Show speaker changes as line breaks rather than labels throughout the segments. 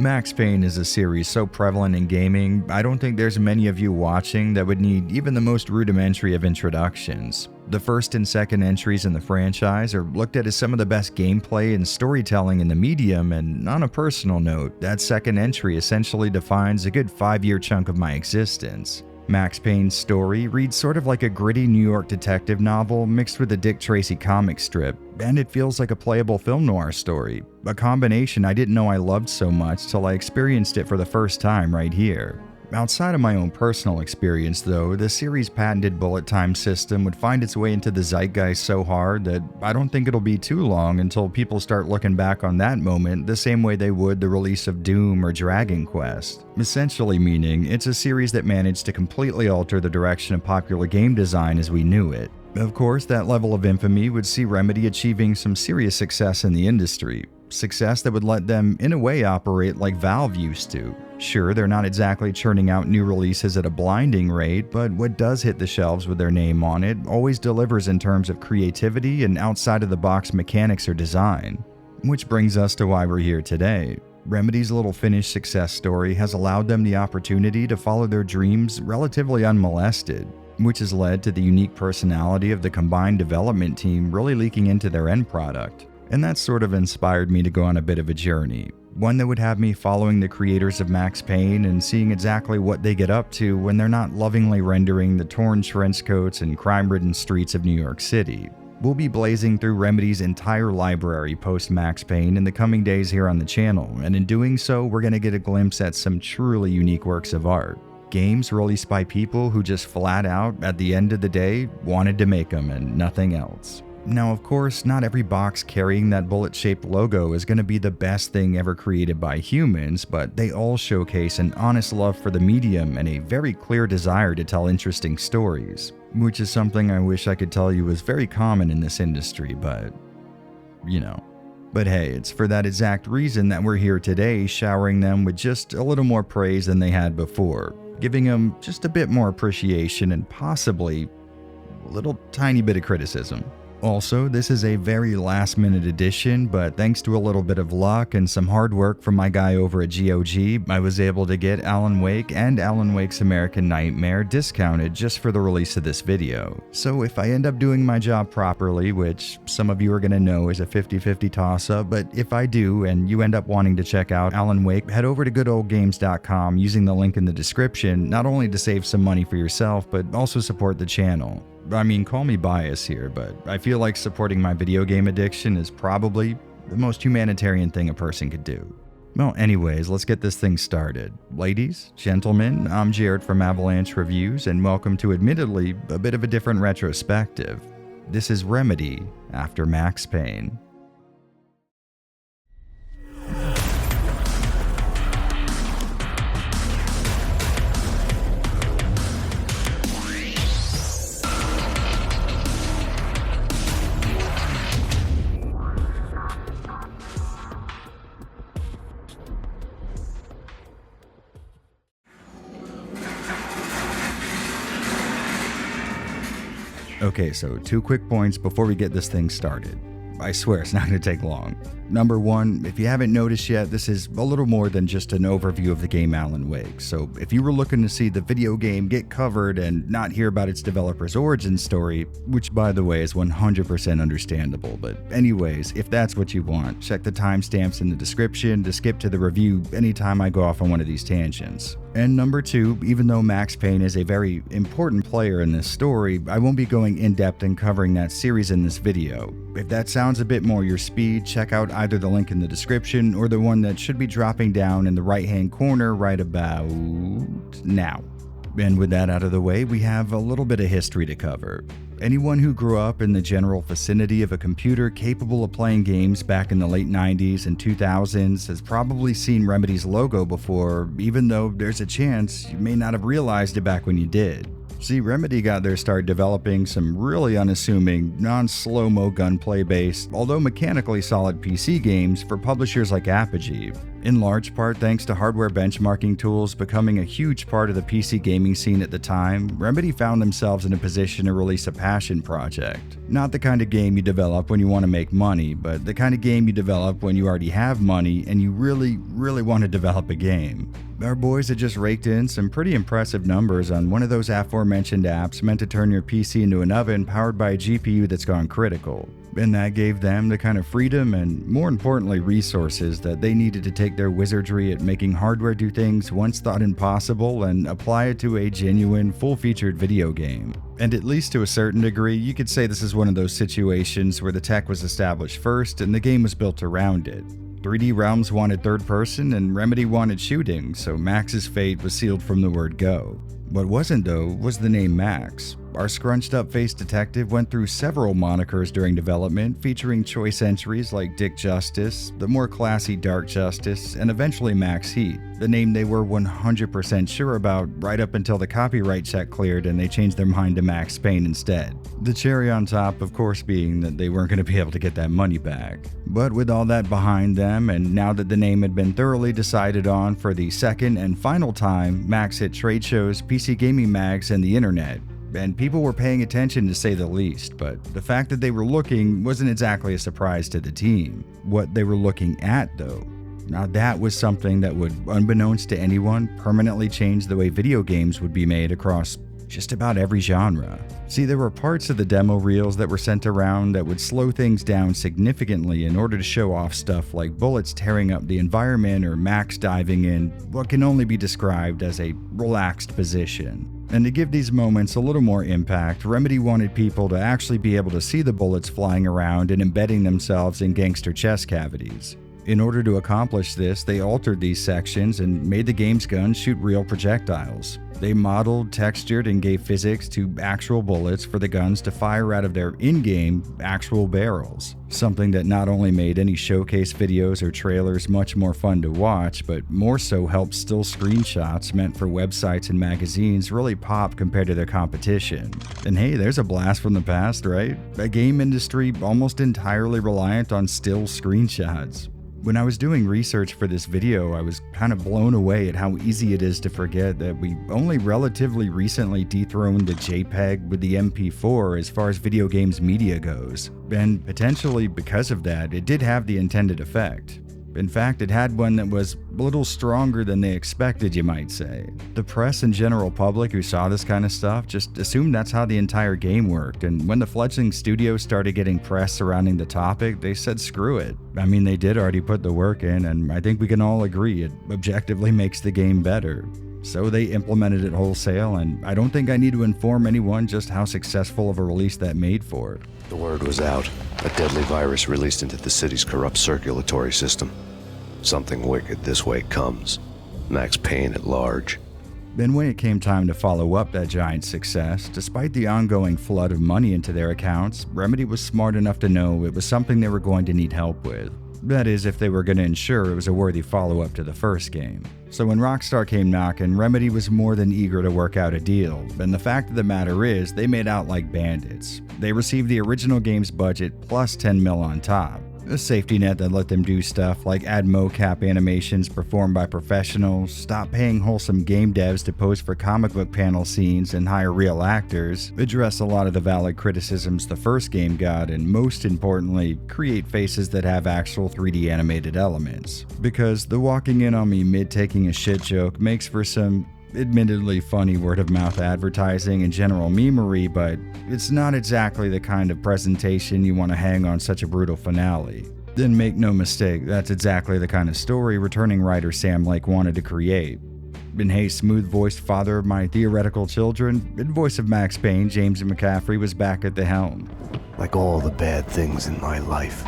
Max Payne is a series so prevalent in gaming, I don't think there's many of you watching that would need even the most rudimentary of introductions. The first and second entries in the franchise are looked at as some of the best gameplay and storytelling in the medium, and on a personal note, that second entry essentially defines a good 5-year chunk of my existence. Max Payne's story reads sort of like a gritty New York detective novel mixed with a Dick Tracy comic strip, and it feels like a playable film noir story, a combination I didn't know I loved so much till I experienced it for the first time right here. Outside of my own personal experience though, the series' patented bullet time system would find its way into the zeitgeist so hard that I don't think it'll be too long until people start looking back on that moment the same way they would the release of Doom or Dragon Quest. Essentially meaning, it's a series that managed to completely alter the direction of popular game design as we knew it. Of course, that level of infamy would see Remedy achieving some serious success in the industry. Success that would let them, in a way, operate like Valve used to. Sure, they're not exactly churning out new releases at a blinding rate, but what does hit the shelves with their name on it always delivers in terms of creativity and outside-of-the-box mechanics or design. Which brings us to why we're here today. Remedy's little finished success story has allowed them the opportunity to follow their dreams relatively unmolested, which has led to the unique personality of the combined development team really leaking into their end product. And that sort of inspired me to go on a bit of a journey, one that would have me following the creators of Max Payne and seeing exactly what they get up to when they're not lovingly rendering the torn trench coats and crime-ridden streets of New York City. We'll be blazing through Remedy's entire library post-Max Payne in the coming days here on the channel, and in doing so, we're going to get a glimpse at some truly unique works of art. Games released by people who just flat out, at the end of the day, wanted to make them and nothing else. Now, of course, not every box carrying that bullet-shaped logo is going to be the best thing ever created by humans, but they all showcase an honest love for the medium and a very clear desire to tell interesting stories, which is something I wish I could tell you is very common in this industry, but, you know. But hey, it's for that exact reason that we're here today, showering them with just a little more praise than they had before, giving them just a bit more appreciation and possibly a little tiny bit of criticism. Also, this is a very last-minute addition, but thanks to a little bit of luck and some hard work from my guy over at GOG, I was able to get Alan Wake and Alan Wake's American Nightmare discounted just for the release of this video. So if I end up doing my job properly, which some of you are going to know is a 50-50 toss-up, but if I do and you end up wanting to check out Alan Wake, head over to goodoldgames.com using the link in the description, not only to save some money for yourself, but also support the channel. I mean, call me biased here, but I feel like supporting my video game addiction is probably the most humanitarian thing a person could do. Well, anyways, let's get this thing started. Ladies, gentlemen, I'm Jared from Avalanche Reviews, and welcome to admittedly a bit of a different retrospective. This is Remedy after Max Payne. Okay, so 2 quick points before we get this thing started. I swear it's not going to take long. Number 1, if you haven't noticed yet, this is a little more than just an overview of the game Alan Wake. So if you were looking to see the video game get covered and not hear about its developer's origin story, which by the way is 100% understandable, but anyways, if that's what you want, check the timestamps in the description to skip to the review anytime I go off on one of these tangents. And number 2, even though Max Payne is a very important player in this story, I won't be going in-depth and covering that series in this video. If that sounds a bit more your speed, check out either the link in the description or the one that should be dropping down in the right-hand corner right about now. And with that out of the way, we have a little bit of history to cover. Anyone who grew up in the general vicinity of a computer capable of playing games back in the late 90s and 2000s has probably seen Remedy's logo before, even though there's a chance you may not have realized it back when you did. See, Remedy got their start developing some really unassuming, non-slow-mo gunplay-based, although mechanically solid PC games for publishers like Apogee. In large part thanks to hardware benchmarking tools becoming a huge part of the PC gaming scene at the time, Remedy found themselves in a position to release a passion project. Not the kind of game you develop when you want to make money, but the kind of game you develop when you already have money and you really want to develop a game. Our boys had just raked in some pretty impressive numbers on one of those aforementioned apps meant to turn your PC into an oven powered by a GPU that's gone critical. And that gave them the kind of freedom and, more importantly, resources that they needed to take their wizardry at making hardware do things once thought impossible and apply it to a genuine, full-featured video game. And at least to a certain degree, you could say this is one of those situations where the tech was established first and the game was built around it. 3D Realms wanted third person and Remedy wanted shooting, so Max's fate was sealed from the word go. What wasn't though was the name Max. Our scrunched up faced detective went through several monikers during development, featuring choice entries like Dick Justice, the more classy Dark Justice, and eventually Max Heat, the name they were 100% sure about right up until the copyright check cleared and they changed their mind to Max Payne instead. The cherry on top, of course, being that they weren't going to be able to get that money back. But with all that behind them, and now that the name had been thoroughly decided on for the second and final time, Max hit trade shows, PC gaming mags, and the internet. And people were paying attention to say the least, but the fact that they were looking wasn't exactly a surprise to the team. What they were looking at, though, now that was something that would, unbeknownst to anyone, permanently change the way video games would be made across just about every genre. See, there were parts of the demo reels that were sent around that would slow things down significantly in order to show off stuff like bullets tearing up the environment or Max diving in what can only be described as a relaxed position. And to give these moments a little more impact, Remedy wanted people to actually be able to see the bullets flying around and embedding themselves in gangster chest cavities. In order to accomplish this, they altered these sections and made the game's guns shoot real projectiles. They modeled, textured, and gave physics to actual bullets for the guns to fire out of their in-game actual barrels. Something that not only made any showcase videos or trailers much more fun to watch, but more so helped still screenshots meant for websites and magazines really pop compared to their competition. And hey, there's a blast from the past, right? A game industry almost entirely reliant on still screenshots. When I was doing research for this video, I was kind of blown away at how easy it is to forget that we only relatively recently dethroned the JPEG with the MP4 as far as video games media goes. And potentially because of that, it did have the intended effect. In fact, it had one that was a little stronger than they expected, you might say. The press and general public who saw this kind of stuff just assumed that's how the entire game worked, and when the fledgling studio started getting press surrounding the topic, they said screw it. I mean, they did already put the work in, and I think we can all agree it objectively makes the game better. So they implemented it wholesale, and I don't think I need to inform anyone just how successful of a release that made for it.
The word was out. A deadly virus released into the city's corrupt circulatory system. Something wicked this way comes. Max Payne at large.
Then when it came time to follow up that giant success, despite the ongoing flood of money into their accounts, Remedy was smart enough to know it was something they were going to need help with. That is, if they were going to ensure it was a worthy follow-up to the first game. So when Rockstar came knocking, Remedy was more than eager to work out a deal, and the fact of the matter is, they made out like bandits. They received the original game's budget plus 10 mil on top. A safety net that let them do stuff like add mocap animations performed by professionals, stop paying wholesome game devs to pose for comic book panel scenes and hire real actors, address a lot of the valid criticisms the first game got, and most importantly, create faces that have actual 3D animated elements. Because the walking in on me mid-taking a shit joke makes for some admittedly funny word-of-mouth advertising and general memery, but it's not exactly the kind of presentation you want to hang on such a brutal finale. Then make no mistake, that's exactly the kind of story returning writer Sam Lake wanted to create. And hey, smooth-voiced father of my theoretical children, and voice of Max Payne, James McCaffrey was back at the helm.
Like all the bad things in my life,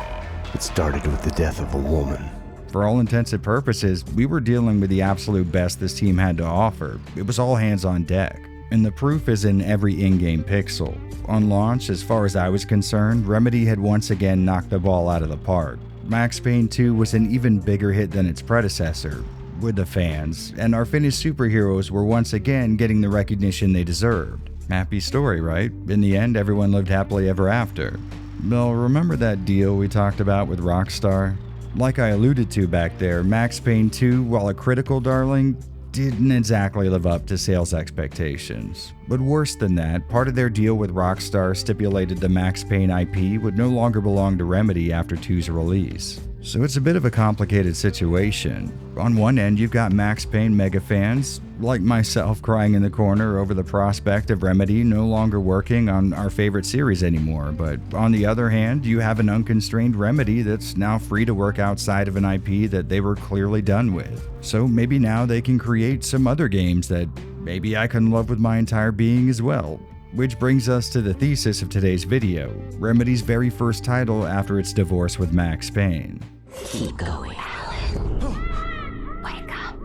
it started with the death of a woman.
For all intents and purposes, we were dealing with the absolute best this team had to offer. It was all hands on deck. And the proof is in every in-game pixel. On launch, as far as I was concerned, Remedy had once again knocked the ball out of the park. Max Payne 2 was an even bigger hit than its predecessor, with the fans, and our finished superheroes were once again getting the recognition they deserved. Happy story, right? In the end, everyone lived happily ever after. Well, remember that deal we talked about with Rockstar? Like I alluded to back there, Max Payne 2, while a critical darling, didn't exactly live up to sales expectations. But worse than that, part of their deal with Rockstar stipulated the Max Payne IP would no longer belong to Remedy after 2's release. So it's a bit of a complicated situation. On one end, you've got Max Payne mega fans, like myself, crying in the corner over the prospect of Remedy no longer working on our favorite series anymore, but on the other hand, you have an unconstrained Remedy that's now free to work outside of an IP that they were clearly done with. So maybe now they can create some other games that maybe I can love with my entire being as well. Which brings us to the thesis of today's video, Remedy's very first title after its divorce with Max Payne.
Keep going, Alan. Wake up.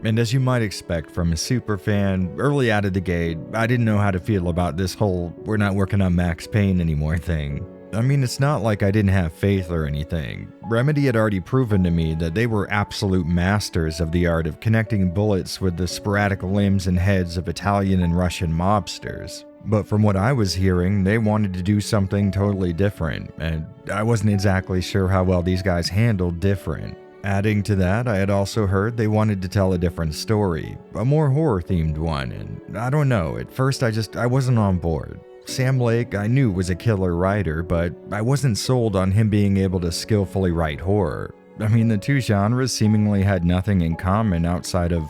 And as you might expect from a superfan, early out of the gate, I didn't know how to feel about this whole we're not working on Max Payne anymore thing. I mean, it's not like I didn't have faith or anything. Remedy had already proven to me that they were absolute masters of the art of connecting bullets with the sporadic limbs and heads of Italian and Russian mobsters. But from what I was hearing, they wanted to do something totally different, and I wasn't exactly sure how well these guys handled different. Adding to that, I had also heard they wanted to tell a different story, a more horror-themed one, and I don't know, at first I wasn't on board. Sam Lake I knew was a killer writer, but I wasn't sold on him being able to skillfully write horror. I mean, the two genres seemingly had nothing in common outside of,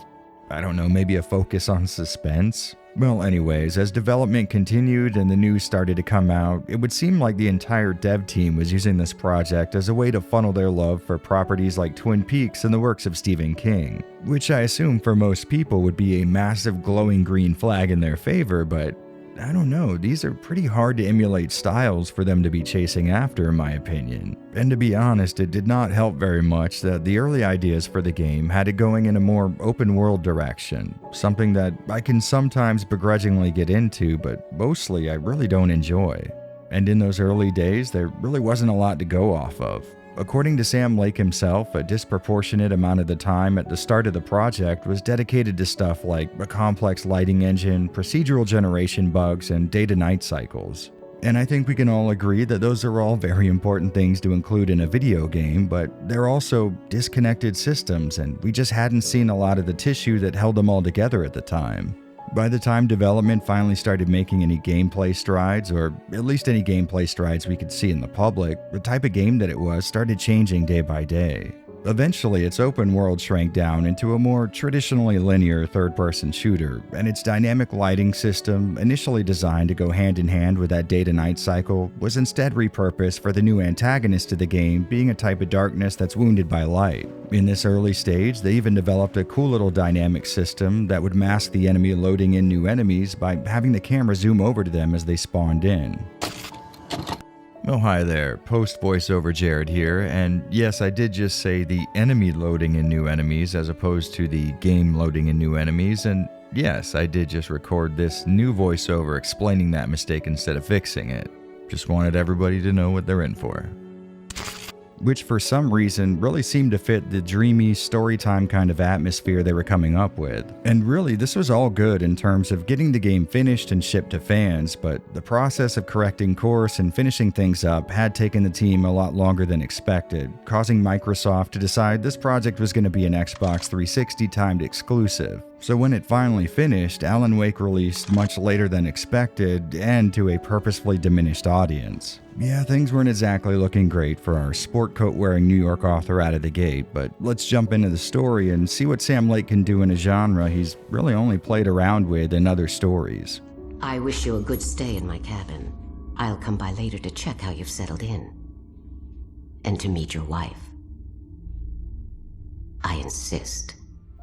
I don't know, maybe a focus on suspense? Well, anyways, as development continued and the news started to come out, it would seem like the entire dev team was using this project as a way to funnel their love for properties like Twin Peaks and the works of Stephen King, which I assume for most people would be a massive glowing green flag in their favor, but I don't know, these are pretty hard to emulate styles for them to be chasing after, in my opinion. And to be honest, it did not help very much that the early ideas for the game had it going in a more open world direction, something that I can sometimes begrudgingly get into, but mostly I really don't enjoy. And in those early days, there really wasn't a lot to go off of. According to Sam Lake himself, a disproportionate amount of the time at the start of the project was dedicated to stuff like a complex lighting engine, procedural generation bugs, and day-to-night cycles. And I think we can all agree that those are all very important things to include in a video game, but they're also disconnected systems, and we just hadn't seen a lot of the tissue that held them all together at the time. By the time development finally started making any gameplay strides, or at least any gameplay strides we could see in the public, the type of game that it was started changing day by day. Eventually, its open world shrank down into a more traditionally linear third-person shooter, and its dynamic lighting system, initially designed to go hand in hand with that day-to-night cycle, was instead repurposed for the new antagonist to the game being a type of darkness that's wounded by light. In this early stage, they even developed a cool little dynamic system that would mask the enemy loading in new enemies by having the camera zoom over to them as they spawned in. Oh hi there, post voiceover Jared here, and yes, I did just say the enemy loading in new enemies as opposed to the game loading in new enemies, and yes, I did just record this new voiceover explaining that mistake instead of fixing it. Just wanted everybody to know what they're in for. Which for some reason really seemed to fit the dreamy, storytime kind of atmosphere they were coming up with. And really, this was all good in terms of getting the game finished and shipped to fans, but the process of correcting course and finishing things up had taken the team a lot longer than expected, causing Microsoft to decide this project was going to be an Xbox 360 timed exclusive. So when it finally finished, Alan Wake released much later than expected and to a purposefully diminished audience. Yeah, things weren't exactly looking great for our sport coat wearing New York author out of the gate, but let's jump into the story and see what Sam Lake can do in a genre he's really only played around with in other stories.
I wish you a good stay in my cabin. I'll come by later to check how you've settled in. And to meet your wife. I insist.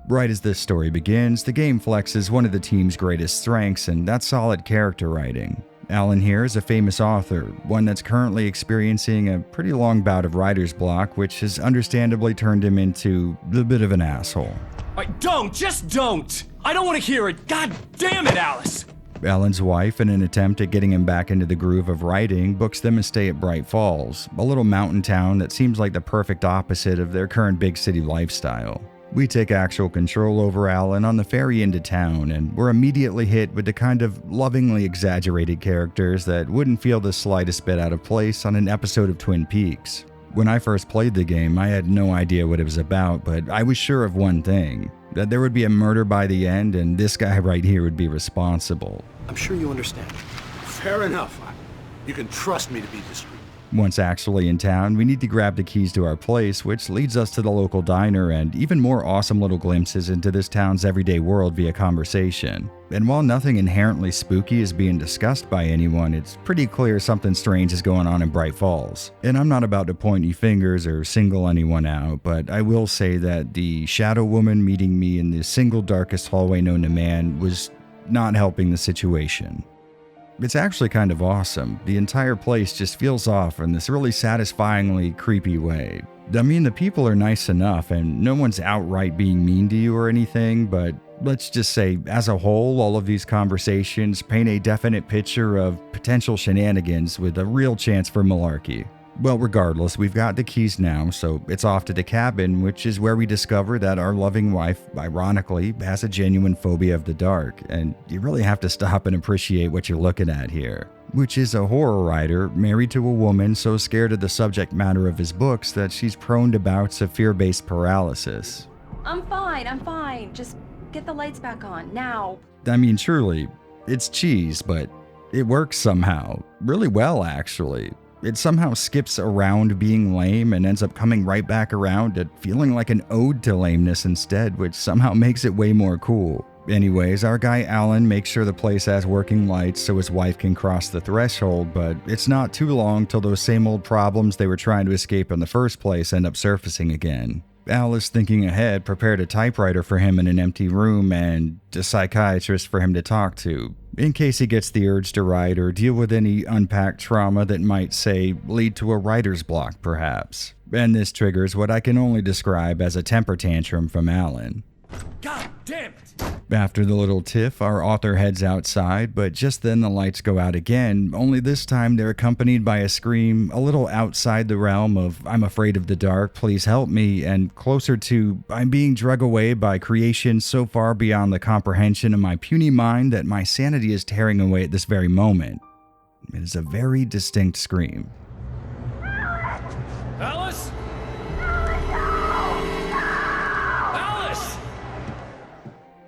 Right as this story begins, the game flexes one of the team's greatest strengths, and that's solid character writing. Alan here is a famous author, one that's currently experiencing a pretty long bout of writer's block, which has understandably turned him into a bit of an asshole.
Just don't! I don't want to hear it! God damn it, Alice!
Alan's wife, in an attempt at getting him back into the groove of writing, books them a stay at Bright Falls, a little mountain town that seems like the perfect opposite of their current big city lifestyle. We take actual control over Alan on the ferry into town, and we're immediately hit with the kind of lovingly exaggerated characters that wouldn't feel the slightest bit out of place on an episode of Twin Peaks. When I first played the game, I had no idea what it was about, but I was sure of one thing, that there would be a murder by the end and this guy right here would be responsible.
I'm sure you understand.
Fair enough. You can trust me to be discreet.
Once actually in town, we need to grab the keys to our place, which leads us to the local diner and even more awesome little glimpses into this town's everyday world via conversation. And while nothing inherently spooky is being discussed by anyone, it's pretty clear something strange is going on in Bright Falls. And I'm not about to point any fingers or single anyone out, but I will say that the shadow woman meeting me in the single darkest hallway known to man was not helping the situation. It's actually kind of awesome. The entire place just feels off in this really satisfyingly creepy way. I mean, the people are nice enough and no one's outright being mean to you or anything, but let's just say, as a whole, all of these conversations paint a definite picture of potential shenanigans with a real chance for malarkey. Well, regardless, we've got the keys now, so it's off to the cabin, which is where we discover that our loving wife, ironically, has a genuine phobia of the dark, and you really have to stop and appreciate what you're looking at here. Which is a horror writer married to a woman so scared of the subject matter of his books that she's prone to bouts of fear-based paralysis.
I'm fine. Just get the lights back on, now.
I mean, truly, it's cheese, but it works somehow. Really well, actually. It somehow skips around being lame and ends up coming right back around at feeling like an ode to lameness instead, which somehow makes it way more cool. Anyways, our guy Alan makes sure the place has working lights so his wife can cross the threshold, but it's not too long till those same old problems they were trying to escape in the first place end up surfacing again. Alice, thinking ahead, prepared a typewriter for him in an empty room and a psychiatrist for him to talk to, in case he gets the urge to write or deal with any unpacked trauma that might, say, lead to a writer's block, perhaps. And this triggers what I can only describe as a temper tantrum from Alan.
God damn it!
After the little tiff, our author heads outside, but just then the lights go out again, only this time they're accompanied by a scream a little outside the realm of "I'm afraid of the dark, please help me," and closer to "I'm being drug away by creation so far beyond the comprehension of my puny mind that my sanity is tearing away at this very moment." It is a very distinct scream.
Alice?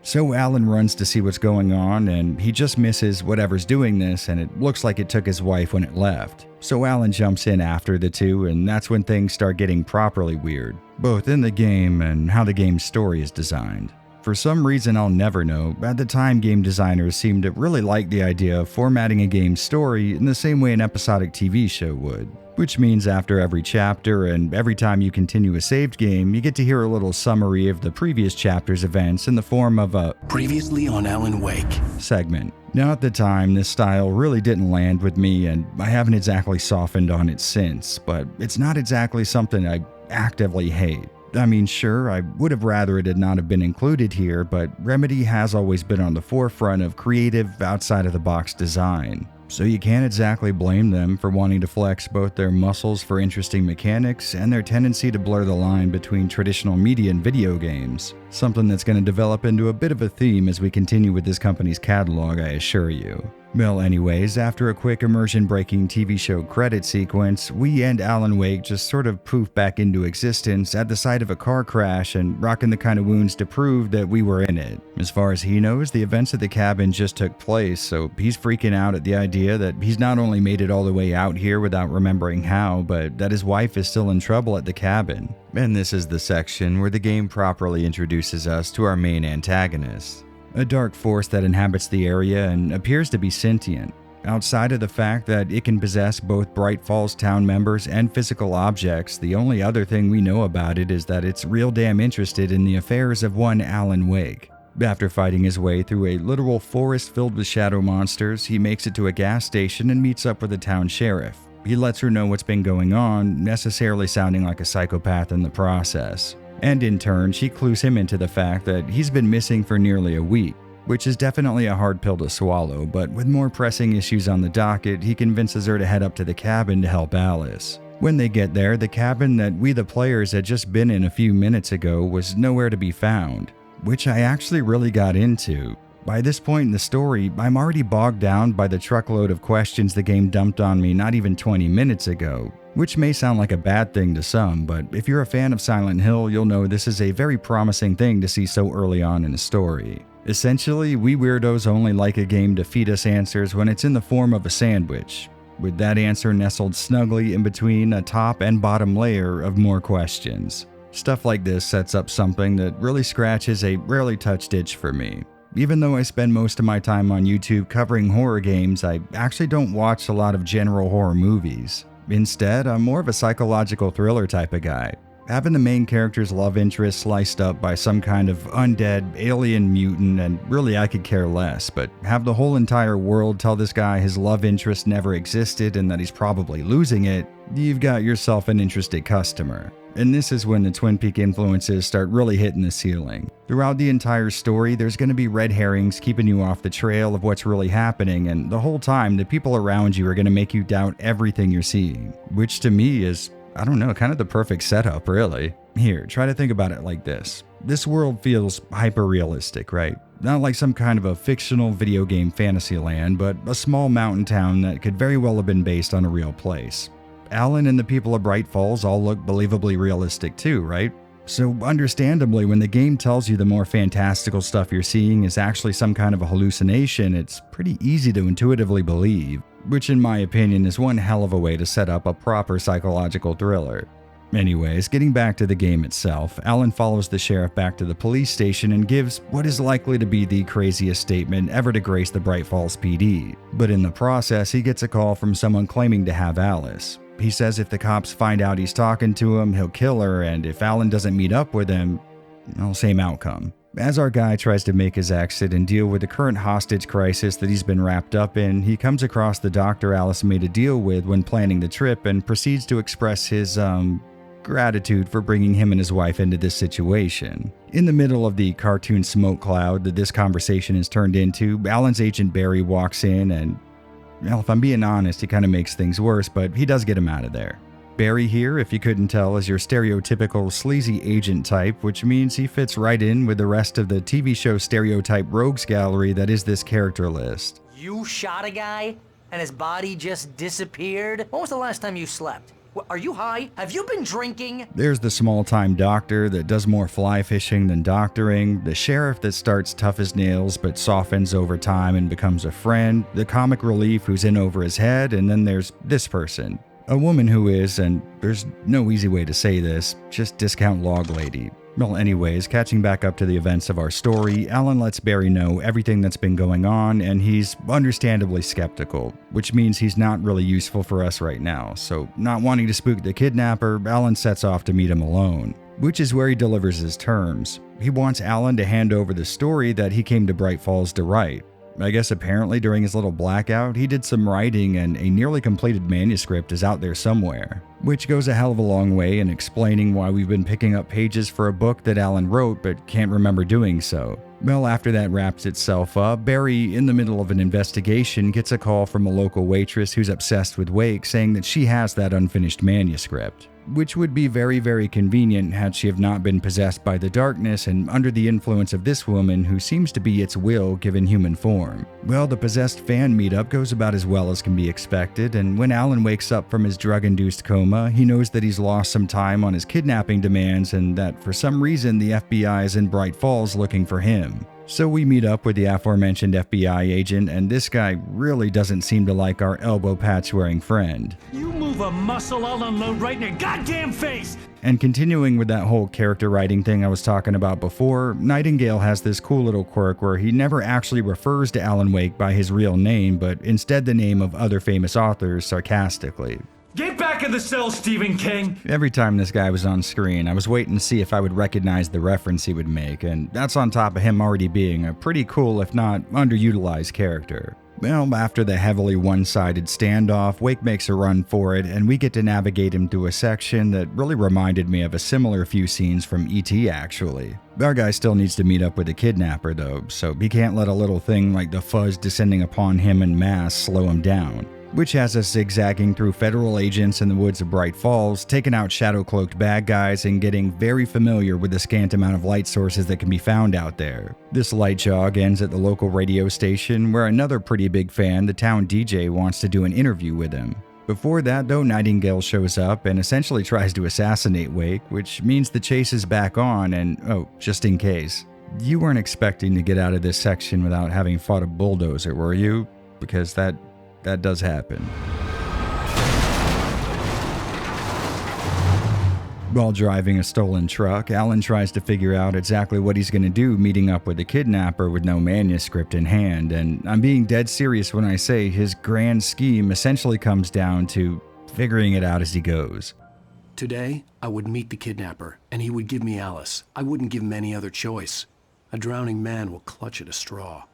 So Alan runs to see what's going on, and he just misses whatever's doing this, and it looks like it took his wife when it left. So Alan jumps in after the two, and that's when things start getting properly weird, both in the game and how the game's story is designed. For some reason I'll never know, at the time game designers seemed to really like the idea of formatting a game's story in the same way an episodic TV show would. Which means after every chapter and every time you continue a saved game, you get to hear a little summary of the previous chapter's events in the form of a
Previously on Alan Wake
segment. Now at the time, this style really didn't land with me and I haven't exactly softened on it since, but it's not exactly something I actively hate. I mean, sure, I would have rather it had not have been included here, but Remedy has always been on the forefront of creative, outside-of-the-box design. So you can't exactly blame them for wanting to flex both their muscles for interesting mechanics and their tendency to blur the line between traditional media and video games. Something that's going to develop into a bit of a theme as we continue with this company's catalog, I assure you. Well, anyways, after a quick immersion-breaking TV show credit sequence, we and Alan Wake just sort of poof back into existence at the site of a car crash and rocking the kind of wounds to prove that we were in it. As far as he knows, the events at the cabin just took place, so he's freaking out at the idea that he's not only made it all the way out here without remembering how, but that his wife is still in trouble at the cabin. And this is the section where the game properly introduces us to our main antagonist. A dark force that inhabits the area and appears to be sentient. Outside of the fact that it can possess both Bright Falls town members and physical objects, the only other thing we know about it is that it's real damn interested in the affairs of one Alan Wake. After fighting his way through a literal forest filled with shadow monsters, he makes it to a gas station and meets up with the town sheriff. He lets her know what's been going on, necessarily sounding like a psychopath in the process. And in turn, she clues him into the fact that he's been missing for nearly a week, which is definitely a hard pill to swallow, but with more pressing issues on the docket, he convinces her to head up to the cabin to help Alice. When they get there, the cabin that we the players had just been in a few minutes ago was nowhere to be found, which I actually really got into. By this point in the story, I'm already bogged down by the truckload of questions the game dumped on me not even 20 minutes ago, which may sound like a bad thing to some, but if you're a fan of Silent Hill, you'll know this is a very promising thing to see so early on in a story. Essentially, we weirdos only like a game to feed us answers when it's in the form of a sandwich, with that answer nestled snugly in between a top and bottom layer of more questions. Stuff like this sets up something that really scratches a rarely touched itch for me. Even though I spend most of my time on YouTube covering horror games, I actually don't watch a lot of general horror movies. Instead, I'm more of a psychological thriller type of guy. Having the main character's love interest sliced up by some kind of undead, alien mutant, and really I could care less, but have the whole entire world tell this guy his love interest never existed and that he's probably losing it, you've got yourself an interested customer. And this is when the Twin Peak influences start really hitting the ceiling. Throughout the entire story, there's going to be red herrings keeping you off the trail of what's really happening, and the whole time, the people around you are going to make you doubt everything you're seeing. Which to me is, I don't know, kind of the perfect setup, really. Here, try to think about it like this. This world feels hyper-realistic, right? Not like some kind of a fictional video game fantasy land, but a small mountain town that could very well have been based on a real place. Alan and the people of Bright Falls all look believably realistic too, right? So understandably, when the game tells you the more fantastical stuff you're seeing is actually some kind of a hallucination, it's pretty easy to intuitively believe, which in my opinion is one hell of a way to set up a proper psychological thriller. Anyways, getting back to the game itself, Alan follows the sheriff back to the police station and gives what is likely to be the craziest statement ever to grace the Bright Falls PD. But in the process, he gets a call from someone claiming to have Alice. He says if the cops find out he's talking to him, he'll kill her, and if Alan doesn't meet up with him, well, same outcome. As our guy tries to make his exit and deal with the current hostage crisis that he's been wrapped up in, he comes across the doctor Alice made a deal with when planning the trip and proceeds to express his, gratitude for bringing him and his wife into this situation. In the middle of the cartoon smoke cloud that this conversation is turned into, Alan's agent Barry walks in and, well, if I'm being honest, he kind of makes things worse, but he does get him out of there. Barry here, if you couldn't tell, is your stereotypical sleazy agent type, which means he fits right in with the rest of the TV show stereotype rogues gallery that is this character list.
You shot a guy and his body just disappeared? When was the last time you slept? Are you high? Have you been drinking?
There's the small-time doctor that does more fly fishing than doctoring, the sheriff that starts tough as nails but softens over time and becomes a friend, the comic relief who's in over his head, and then there's this person. A woman who is, and there's no easy way to say this, just discount log lady. Well, anyways, catching back up to the events of our story, Alan lets Barry know everything that's been going on, and he's understandably skeptical, which means he's not really useful for us right now. So, not wanting to spook the kidnapper, Alan sets off to meet him alone, which is where he delivers his terms. He wants Alan to hand over the story that he came to Bright Falls to write. I guess apparently during his little blackout, he did some writing and a nearly completed manuscript is out there somewhere, which goes a hell of a long way in explaining why we've been picking up pages for a book that Alan wrote but can't remember doing so. Well, after that wraps itself up, Barry, in the middle of an investigation, gets a call from a local waitress who's obsessed with Wake saying that she has that unfinished manuscript, which would be very, very convenient had she have not been possessed by the darkness and under the influence of this woman who seems to be its will given human form. Well, the possessed fan meetup goes about as well as can be expected, and when Alan wakes up from his drug-induced coma, he knows that he's lost some time on his kidnapping demands and that for some reason the FBI is in Bright Falls looking for him. So we meet up with the aforementioned FBI agent, and this guy really doesn't seem to like our elbow patch-wearing friend.
You move a muscle, I'll unload right in your goddamn face!
And continuing with that whole character writing thing I was talking about before, Nightingale has this cool little quirk where he never actually refers to Alan Wake by his real name, but instead the name of other famous authors sarcastically.
Get back in the cell, Stephen King!
Every time this guy was on screen, I was waiting to see if I would recognize the reference he would make, and that's on top of him already being a pretty cool, if not underutilized character. Well, after the heavily one-sided standoff, Wake makes a run for it, and we get to navigate him through a section that really reminded me of a similar few scenes from E.T. actually. Our guy still needs to meet up with the kidnapper though, so he can't let a little thing like the fuzz descending upon him en masse slow him down, which has us zigzagging through federal agents in the woods of Bright Falls, taking out shadow-cloaked bad guys, and getting very familiar with the scant amount of light sources that can be found out there. This light jog ends at the local radio station, where another pretty big fan, the town DJ, wants to do an interview with him. Before that, though, Nightingale shows up and essentially tries to assassinate Wake, which means the chase is back on and, oh, just in case. You weren't expecting to get out of this section without having fought a bulldozer, were you? Because that does happen. While driving a stolen truck, Alan tries to figure out exactly what he's going to do meeting up with the kidnapper with no manuscript in hand, and I'm being dead serious when I say his grand scheme essentially comes down to figuring it out as he goes.
Today, I would meet the kidnapper, and he would give me Alice. I wouldn't give him any other choice. A drowning man will clutch at a straw.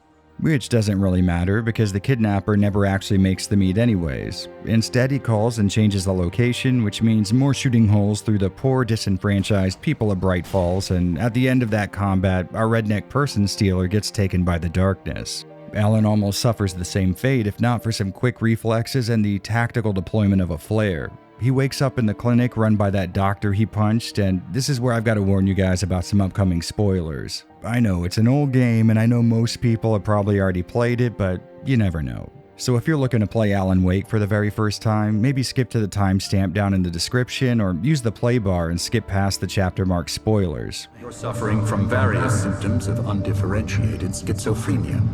Which doesn't really matter because the kidnapper never actually makes the meet anyways. Instead, he calls and changes the location, which means more shooting holes through the poor, disenfranchised people of Bright Falls, and at the end of that combat, our redneck person stealer gets taken by the darkness. Alan almost suffers the same fate if not for some quick reflexes and the tactical deployment of a flare. He wakes up in the clinic run by that doctor he punched, and this is where I've got to warn you guys about some upcoming spoilers. I know it's an old game, and I know most people have probably already played it, but you never know. So if you're looking to play Alan Wake for the very first time, maybe skip to the timestamp down in the description, or use the play bar and skip past the chapter marked spoilers.
You're suffering from various symptoms of undifferentiated schizophrenia.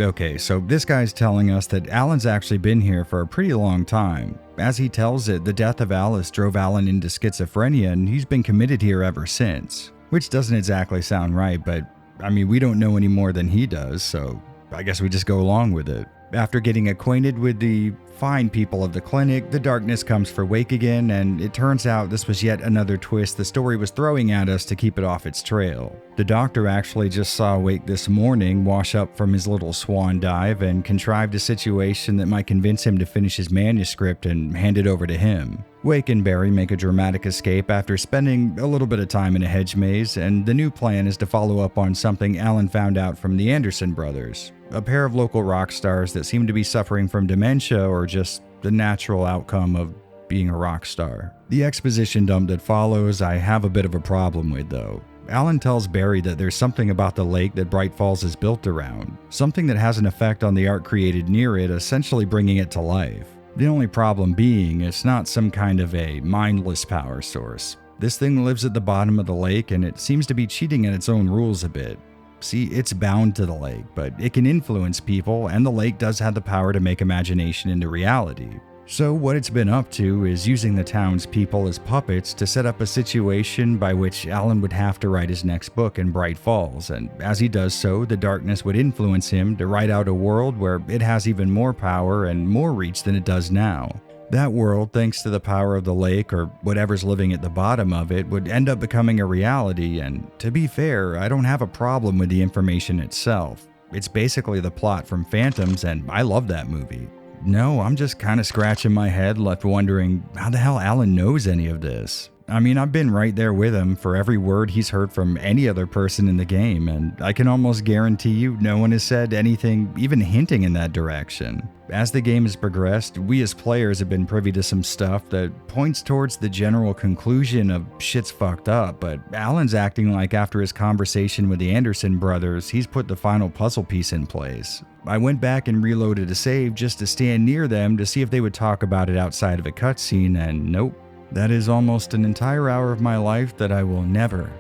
Okay, so this guy's telling us that Alan's actually been here for a pretty long time. As he tells it, the death of Alice drove Alan into schizophrenia, and he's been committed here ever since. Which doesn't exactly sound right, but I mean, we don't know any more than he does, so I guess we just go along with it. After getting acquainted with the fine people of the clinic, the darkness comes for Wake again, and it turns out this was yet another twist the story was throwing at us to keep it off its trail. The doctor actually just saw Wake this morning wash up from his little swan dive and contrived a situation that might convince him to finish his manuscript and hand it over to him. Wake and Barry make a dramatic escape after spending a little bit of time in a hedge maze, and the new plan is to follow up on something Alan found out from the Anderson brothers, a pair of local rock stars that seem to be suffering from dementia or just the natural outcome of being a rock star. The exposition dump that follows I have a bit of a problem with though. Alan tells Barry that there's something about the lake that Bright Falls is built around, something that has an effect on the art created near it, essentially bringing it to life. The only problem being, it's not some kind of a mindless power source. This thing lives at the bottom of the lake and it seems to be cheating at its own rules a bit. See, it's bound to the lake, but it can influence people, and the lake does have the power to make imagination into reality. So what it's been up to is using the town's people as puppets to set up a situation by which Alan would have to write his next book in Bright Falls, and as he does so, the darkness would influence him to write out a world where it has even more power and more reach than it does now. That world, thanks to the power of the lake or whatever's living at the bottom of it, would end up becoming a reality, and to be fair, I don't have a problem with the information itself. It's basically the plot from Phantoms, and I love that movie. No, I'm just kind of scratching my head, left wondering how the hell Alan knows any of this. I mean, I've been right there with him for every word he's heard from any other person in the game, and I can almost guarantee you no one has said anything even hinting in that direction. As the game has progressed, we as players have been privy to some stuff that points towards the general conclusion of shit's fucked up, but Alan's acting like after his conversation with the Anderson brothers, he's put the final puzzle piece in place. I went back and reloaded a save just to stand near them to see if they would talk about it outside of a cutscene, and nope. That is almost an entire hour of my life that I will never,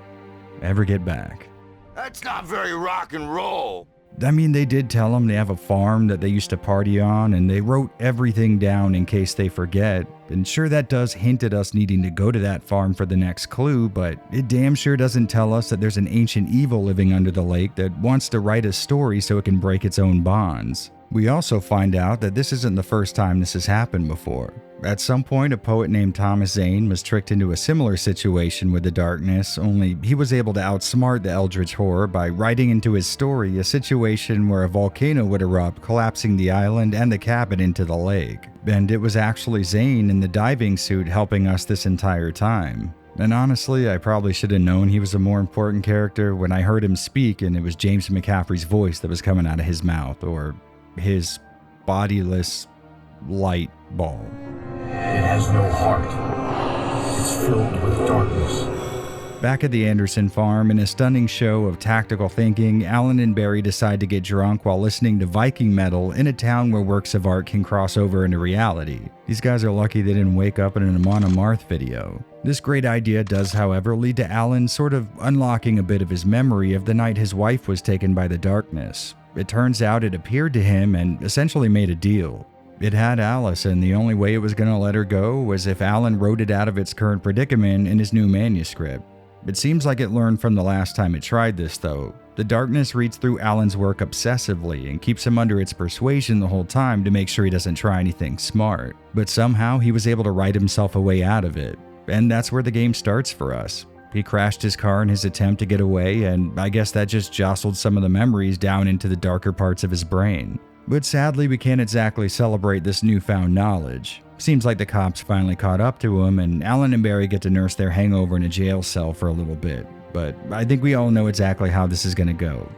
ever get back.
That's not very rock and roll.
I mean, they did tell them they have a farm that they used to party on, and they wrote everything down in case they forget. And sure, that does hint at us needing to go to that farm for the next clue, but it damn sure doesn't tell us that there's an ancient evil living under the lake that wants to write a story so it can break its own bonds. We also find out that this isn't the first time this has happened before. At some point, a poet named Thomas Zane was tricked into a similar situation with the darkness, only he was able to outsmart the eldritch horror by writing into his story a situation where a volcano would erupt, collapsing the island and the cabin into the lake. And it was actually Zane in the diving suit helping us this entire time. And honestly, I probably should have known he was a more important character when I heard him speak and it was James McCaffrey's voice that was coming out of his mouth, or his bodiless light ball.
It has no heart. It's filled with darkness.
Back at the Anderson farm, in a stunning show of tactical thinking, Alan and Barry decide to get drunk while listening to Viking metal in a town where works of art can cross over into reality. These guys are lucky they didn't wake up in an Amon Amarth video. This great idea does, however, lead to Alan sort of unlocking a bit of his memory of the night his wife was taken by the darkness. It turns out it appeared to him and essentially made a deal. It had Alice, and the only way it was going to let her go was if Alan wrote it out of its current predicament in his new manuscript. It seems like it learned from the last time it tried this, though. The darkness reads through Alan's work obsessively and keeps him under its persuasion the whole time to make sure he doesn't try anything smart. But somehow he was able to write himself a way out of it. And that's where the game starts for us. He crashed his car in his attempt to get away, and I guess that just jostled some of the memories down into the darker parts of his brain. But sadly, we can't exactly celebrate this newfound knowledge. Seems like the cops finally caught up to him, and Alan and Barry get to nurse their hangover in a jail cell for a little bit. But I think we all know exactly how this is going to go.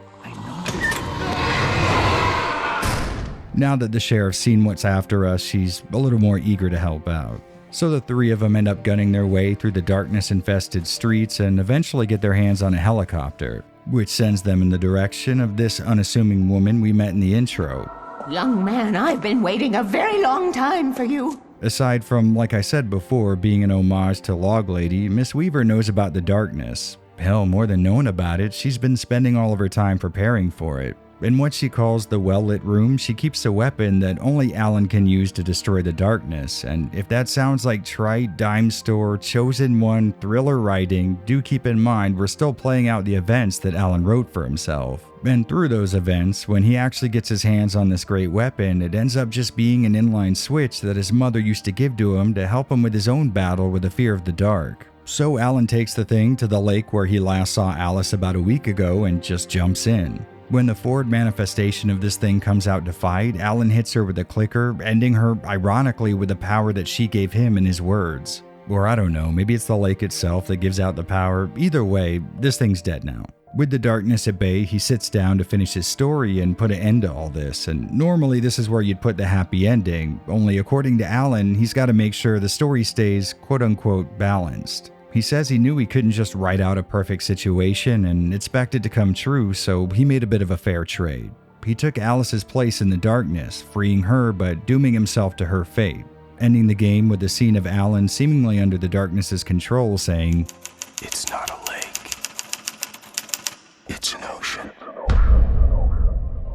Now that the sheriff's seen what's after us, she's a little more eager to help out. So the three of them end up gunning their way through the darkness-infested streets and eventually get their hands on a helicopter, which sends them in the direction of this unassuming woman we met in the intro.
Young man, I've been waiting a very long time for you.
Aside from, like I said before, being an homage to Log Lady, Miss Weaver knows about the darkness. Hell, more than knowing about it, she's been spending all of her time preparing for it. In what she calls the well-lit room, she keeps a weapon that only Alan can use to destroy the darkness, and if that sounds like trite, dime store, chosen one, thriller writing, do keep in mind we're still playing out the events that Alan wrote for himself. And through those events, when he actually gets his hands on this great weapon, it ends up just being an inline switch that his mother used to give to him to help him with his own battle with the fear of the dark. So Alan takes the thing to the lake where he last saw Alice about a week ago and just jumps in. When the forward manifestation of this thing comes out to fight, Alan hits her with a clicker, ending her ironically with the power that she gave him in his words. Or I don't know, maybe it's the lake itself that gives out the power. Either way, this thing's dead now. With the darkness at bay, he sits down to finish his story and put an end to all this, and normally this is where you'd put the happy ending, only according to Alan, he's got to make sure the story stays quote-unquote balanced. He says he knew he couldn't just write out a perfect situation and expect it to come true, so he made a bit of a fair trade. He took Alice's place in the darkness, freeing her but dooming himself to her fate, ending the game with the scene of Alan seemingly under the darkness's control saying,
"It's not a lake. It's an ocean."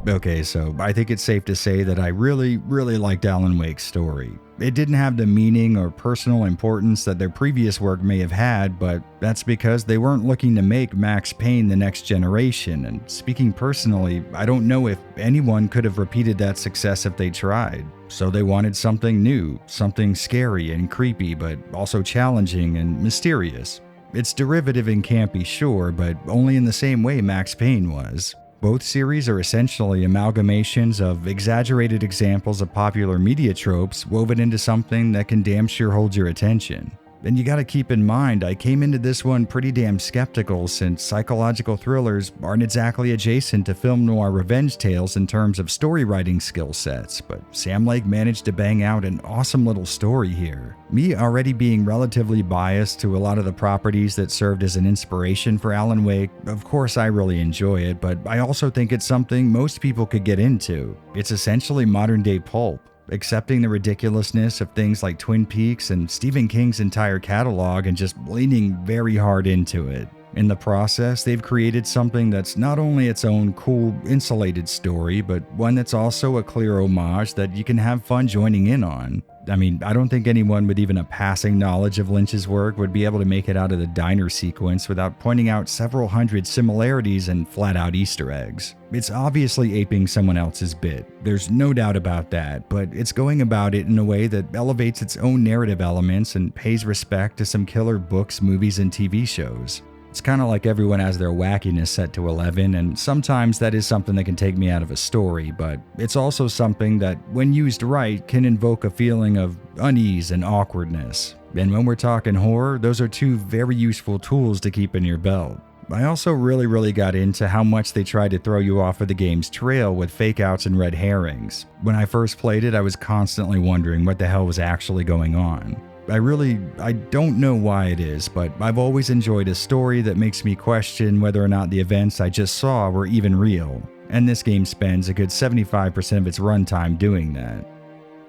Okay, so I think it's safe to say that I really liked Alan Wake's story. It didn't have the meaning or personal importance that their previous work may have had, but that's because they weren't looking to make Max Payne the next generation, and speaking personally, I don't know if anyone could have repeated that success if they tried. So they wanted something new, something scary and creepy, but also challenging and mysterious. It's derivative and campy, sure, but only in the same way Max Payne was. Both series are essentially amalgamations of exaggerated examples of popular media tropes woven into something that can damn sure hold your attention. And you gotta keep in mind, I came into this one pretty damn skeptical since psychological thrillers aren't exactly adjacent to film noir revenge tales in terms of story writing skill sets, but Sam Lake managed to bang out an awesome little story here. Me already being relatively biased to a lot of the properties that served as an inspiration for Alan Wake, of course I really enjoy it, but I also think it's something most people could get into. It's essentially modern day pulp, accepting the ridiculousness of things like Twin Peaks and Stephen King's entire catalog and just leaning very hard into it. In the process, they've created something that's not only its own cool, insulated story, but one that's also a clear homage that you can have fun joining in on. I mean, I don't think anyone with even a passing knowledge of Lynch's work would be able to make it out of the diner sequence without pointing out several hundred similarities and flat-out Easter eggs. It's obviously aping someone else's bit, there's no doubt about that, but it's going about it in a way that elevates its own narrative elements and pays respect to some killer books, movies, and TV shows. It's kind of like everyone has their wackiness set to 11, and sometimes that is something that can take me out of a story, but it's also something that, when used right, can invoke a feeling of unease and awkwardness. And when we're talking horror, those are two very useful tools to keep in your belt. I also really got into how much they tried to throw you off of the game's trail with fake outs and red herrings. When I first played it, I was constantly wondering what the hell was actually going on. I don't know why it is, but I've always enjoyed a story that makes me question whether or not the events I just saw were even real, and this game spends a good 75% of its runtime doing that.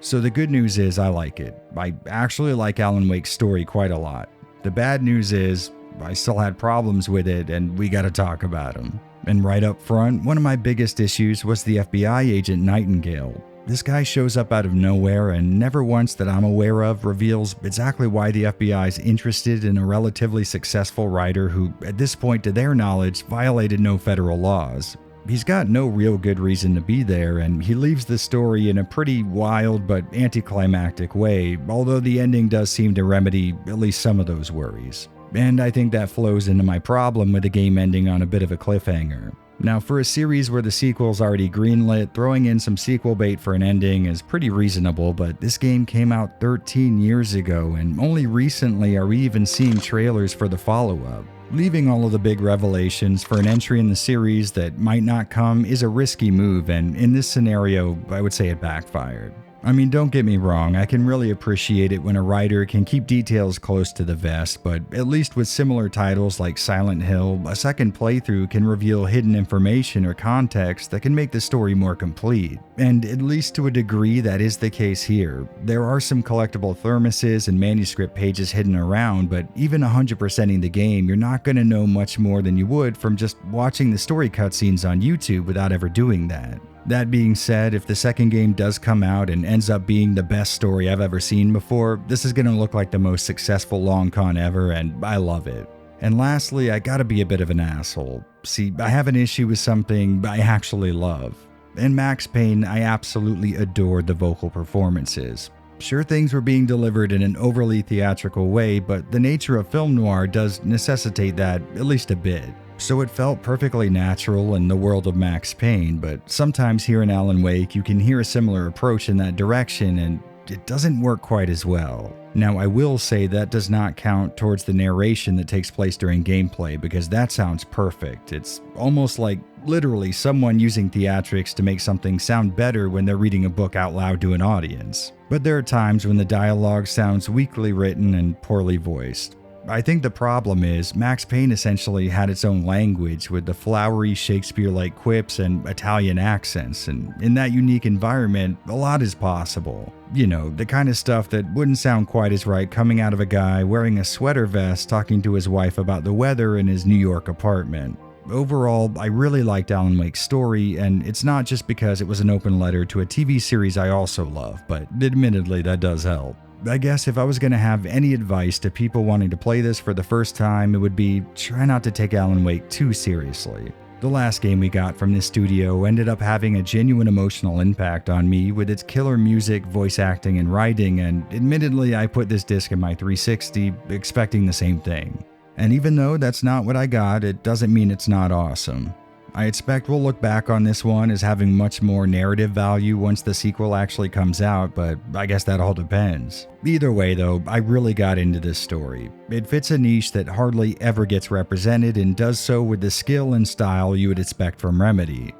So the good news is I like it. I actually like Alan Wake's story quite a lot. The bad news is I still had problems with it, and we gotta talk about them. And right up front, one of my biggest issues was the FBI agent Nightingale. This guy shows up out of nowhere and never once that I'm aware of reveals exactly why the FBI is interested in a relatively successful writer who, at this point to their knowledge, violated no federal laws. He's got no real good reason to be there, and he leaves the story in a pretty wild but anticlimactic way, although the ending does seem to remedy at least some of those worries. And I think that flows into my problem with the game ending on a bit of a cliffhanger. Now, for a series where the sequel's already greenlit, throwing in some sequel bait for an ending is pretty reasonable, but this game came out 13 years ago, and only recently are we even seeing trailers for the follow-up. Leaving all of the big revelations for an entry in the series that might not come is a risky move, and in this scenario, I would say it backfired. I mean, don't get me wrong, I can really appreciate it when a writer can keep details close to the vest, but at least with similar titles like Silent Hill, a second playthrough can reveal hidden information or context that can make the story more complete. And at least to a degree that is the case here. There are some collectible thermoses and manuscript pages hidden around, but even 100%ing the game, you're not going to know much more than you would from just watching the story cutscenes on YouTube without ever doing that. That being said, if the second game does come out and ends up being the best story I've ever seen before, this is going to look like the most successful long con ever, and I love it. And lastly, I gotta be a bit of an asshole. See, I have an issue with something I actually love. In Max Payne, I absolutely adored the vocal performances. Sure, things were being delivered in an overly theatrical way, but the nature of film noir does necessitate that at least a bit. So it felt perfectly natural in the world of Max Payne, but sometimes here in Alan Wake you can hear a similar approach in that direction and it doesn't work quite as well. Now I will say that does not count towards the narration that takes place during gameplay because that sounds perfect. It's almost like literally someone using theatrics to make something sound better when they're reading a book out loud to an audience. But there are times when the dialogue sounds weakly written and poorly voiced. I think the problem is Max Payne essentially had its own language with the flowery Shakespeare-like quips and Italian accents, and in that unique environment, a lot is possible. You know, the kind of stuff that wouldn't sound quite as right coming out of a guy wearing a sweater vest talking to his wife about the weather in his New York apartment. Overall, I really liked Alan Wake's story, and it's not just because it was an open letter to a TV series I also love, but admittedly that does help. I guess if I was going to have any advice to people wanting to play this for the first time, it would be try not to take Alan Wake too seriously. The last game we got from this studio ended up having a genuine emotional impact on me with its killer music, voice acting, and writing, and admittedly I put this disc in my 360 expecting the same thing. And even though that's not what I got, it doesn't mean it's not awesome. I expect we'll look back on this one as having much more narrative value once the sequel actually comes out, but I guess that all depends. Either way though, I really got into this story. It fits a niche that hardly ever gets represented and does so with the skill and style you would expect from Remedy.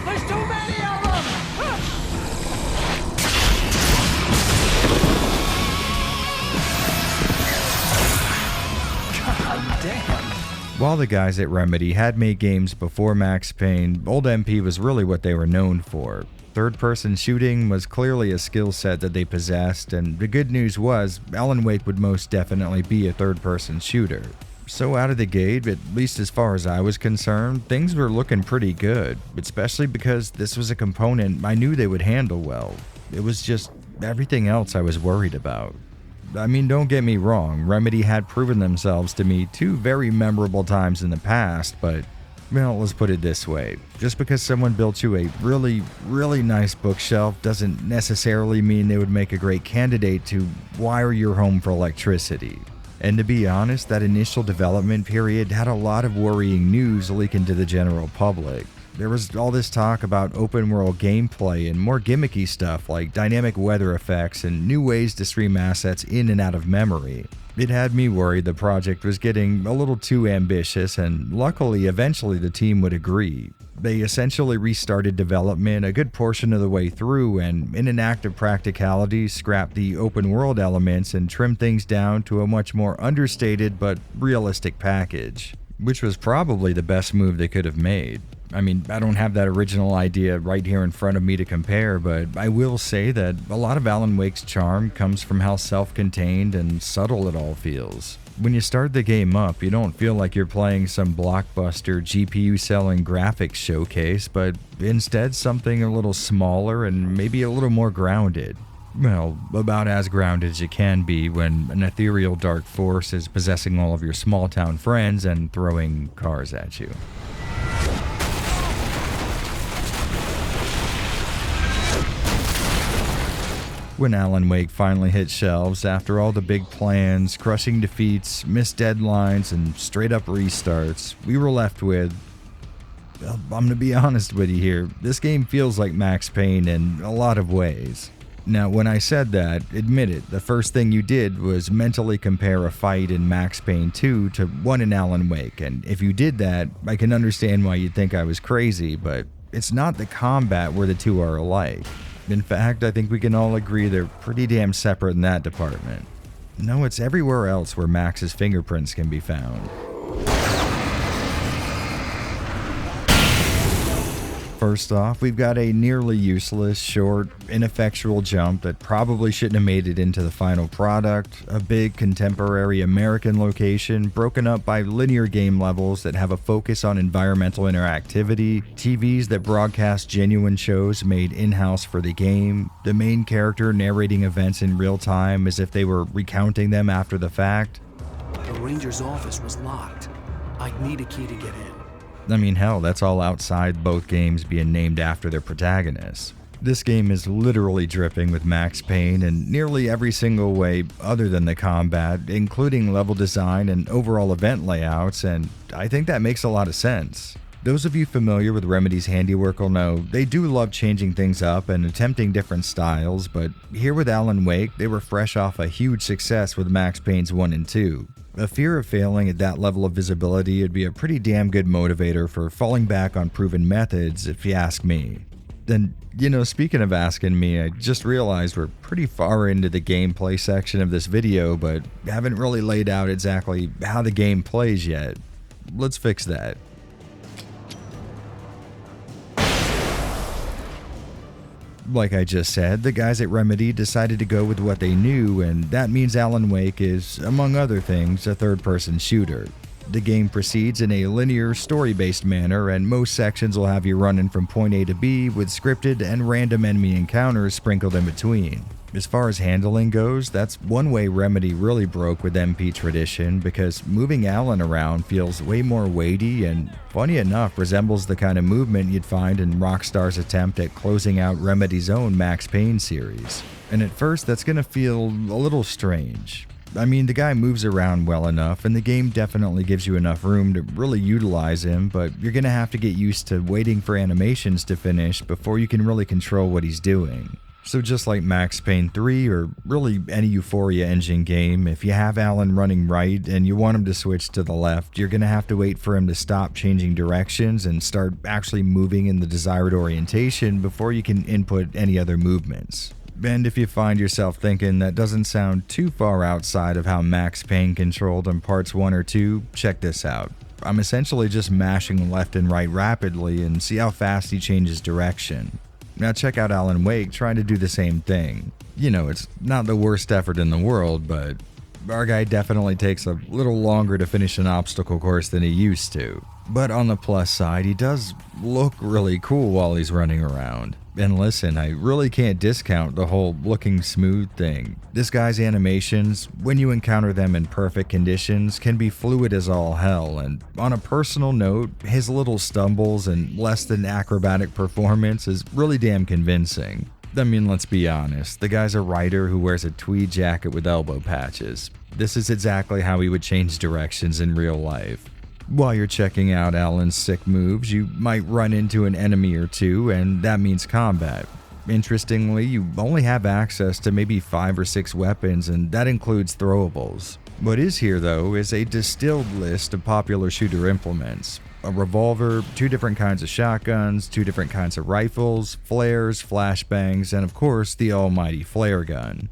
There's too many of them! God damn.
While the guys at Remedy had made games before Max Payne, Old MP was really what they were known for. Third-person shooting was clearly a skill set that they possessed, and the good news was, Alan Wake would most definitely be a third-person shooter. So out of the gate, at least as far as I was concerned, things were looking pretty good, especially because this was a component I knew they would handle well. It was just everything else I was worried about. I mean, don't get me wrong, Remedy had proven themselves to me 2 very memorable times in the past, but, well, let's put it this way. Just because someone built you a really, really nice bookshelf doesn't necessarily mean they would make a great candidate to wire your home for electricity. And to be honest, that initial development period had a lot of worrying news leaking to the general public. There was all this talk about open world gameplay and more gimmicky stuff like dynamic weather effects and new ways to stream assets in and out of memory. It had me worried the project was getting a little too ambitious, and luckily eventually the team would agree. They essentially restarted development a good portion of the way through and, in an act of practicality, scrapped the open world elements and trimmed things down to a much more understated but realistic package, which was probably the best move they could have made. I mean, I don't have that original idea right here in front of me to compare, but I will say that a lot of Alan Wake's charm comes from how self-contained and subtle it all feels. When you start the game up, you don't feel like you're playing some blockbuster GPU-selling graphics showcase, but instead something a little smaller and maybe a little more grounded. Well, about as grounded as you can be when an ethereal dark force is possessing all of your small-town friends and throwing cars at you. When Alan Wake finally hit shelves, after all the big plans, crushing defeats, missed deadlines, and straight-up restarts, we were left with... Well, I'm gonna be honest with you here, this game feels like Max Payne in a lot of ways. Now, when I said that, admit it, the first thing you did was mentally compare a fight in Max Payne 2 to one in Alan Wake, and if you did that, I can understand why you'd think I was crazy, but it's not the combat where the two are alike. In fact, I think we can all agree they're pretty damn separate in that department. No, it's everywhere else where Max's fingerprints can be found. First off, we've got a nearly useless, short, ineffectual jump that probably shouldn't have made it into the final product, a big contemporary American location broken up by linear game levels that have a focus on environmental interactivity, TVs that broadcast genuine shows made in-house for the game, the main character narrating events in real time as if they were recounting them after the fact.
The ranger's office was locked. I'd need a key to get in.
I mean, hell, that's all outside both games being named after their protagonists. This game is literally dripping with Max Payne in nearly every single way other than the combat, including level design and overall event layouts, and I think that makes a lot of sense. Those of you familiar with Remedy's handiwork will know they do love changing things up and attempting different styles, but here with Alan Wake, they were fresh off a huge success with Max Payne's 1 and 2. A fear of failing at that level of visibility would be a pretty damn good motivator for falling back on proven methods, if you ask me. Then, speaking of asking me, I just realized we're pretty far into the gameplay section of this video, but haven't really laid out exactly how the game plays yet. Let's fix that. Like I just said, the guys at Remedy decided to go with what they knew, and that means Alan Wake is, among other things, a third-person shooter. The game proceeds in a linear, story-based manner, and most sections will have you running from point A to B with scripted and random enemy encounters sprinkled in between. As far as handling goes, that's one way Remedy really broke with MP tradition, because moving Alan around feels way more weighty and, funny enough, resembles the kind of movement you'd find in Rockstar's attempt at closing out Remedy's own Max Payne series. And at first, that's gonna feel a little strange. I mean, the guy moves around well enough, and the game definitely gives you enough room to really utilize him, but you're gonna have to get used to waiting for animations to finish before you can really control what he's doing. So just like Max Payne 3, or really any Euphoria engine game, if you have Alan running right and you want him to switch to the left, you're gonna have to wait for him to stop changing directions and start actually moving in the desired orientation before you can input any other movements. And if you find yourself thinking that doesn't sound too far outside of how Max Payne controlled in parts 1 or 2, check this out. I'm essentially just mashing left and right rapidly and see how fast he changes direction. Now check out Alan Wake trying to do the same thing. It's not the worst effort in the world, but our guy definitely takes a little longer to finish an obstacle course than he used to. But on the plus side, he does look really cool while he's running around. And listen, I really can't discount the whole looking smooth thing. This guy's animations, when you encounter them in perfect conditions, can be fluid as all hell, and on a personal note, his little stumbles and less than acrobatic performance is really damn convincing. I mean, let's be honest, the guy's a writer who wears a tweed jacket with elbow patches. This is exactly how he would change directions in real life. While you're checking out Alan's sick moves, you might run into an enemy or two, and that means combat. Interestingly, you only have access to maybe 5 or 6 weapons, and that includes throwables. What is here, though, is a distilled list of popular shooter implements. a revolver, 2 different kinds of shotguns, 2 different kinds of rifles, flares, flashbangs, and of course the almighty flare gun.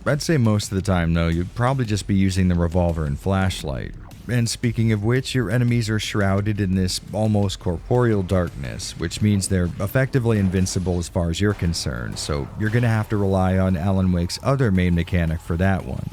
I'd say most of the time though, you'd probably just be using the revolver and flashlight. And speaking of which, your enemies are shrouded in this almost corporeal darkness, which means they're effectively invincible as far as you're concerned, so you're gonna have to rely on Alan Wake's other main mechanic for that one.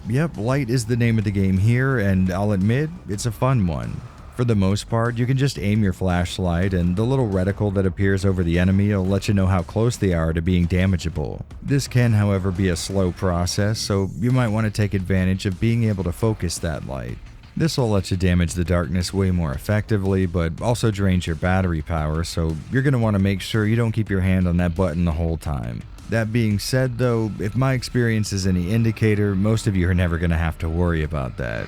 Yep, light is the name of the game here, and I'll admit, it's a fun one. For the most part, you can just aim your flashlight, and the little reticle that appears over the enemy will let you know how close they are to being damageable. This can, however, be a slow process, so you might want to take advantage of being able to focus that light. This will let you damage the darkness way more effectively, but also drains your battery power, so you're going to want to make sure you don't keep your hand on that button the whole time. That being said though, if my experience is any indicator, most of you are never going to have to worry about that.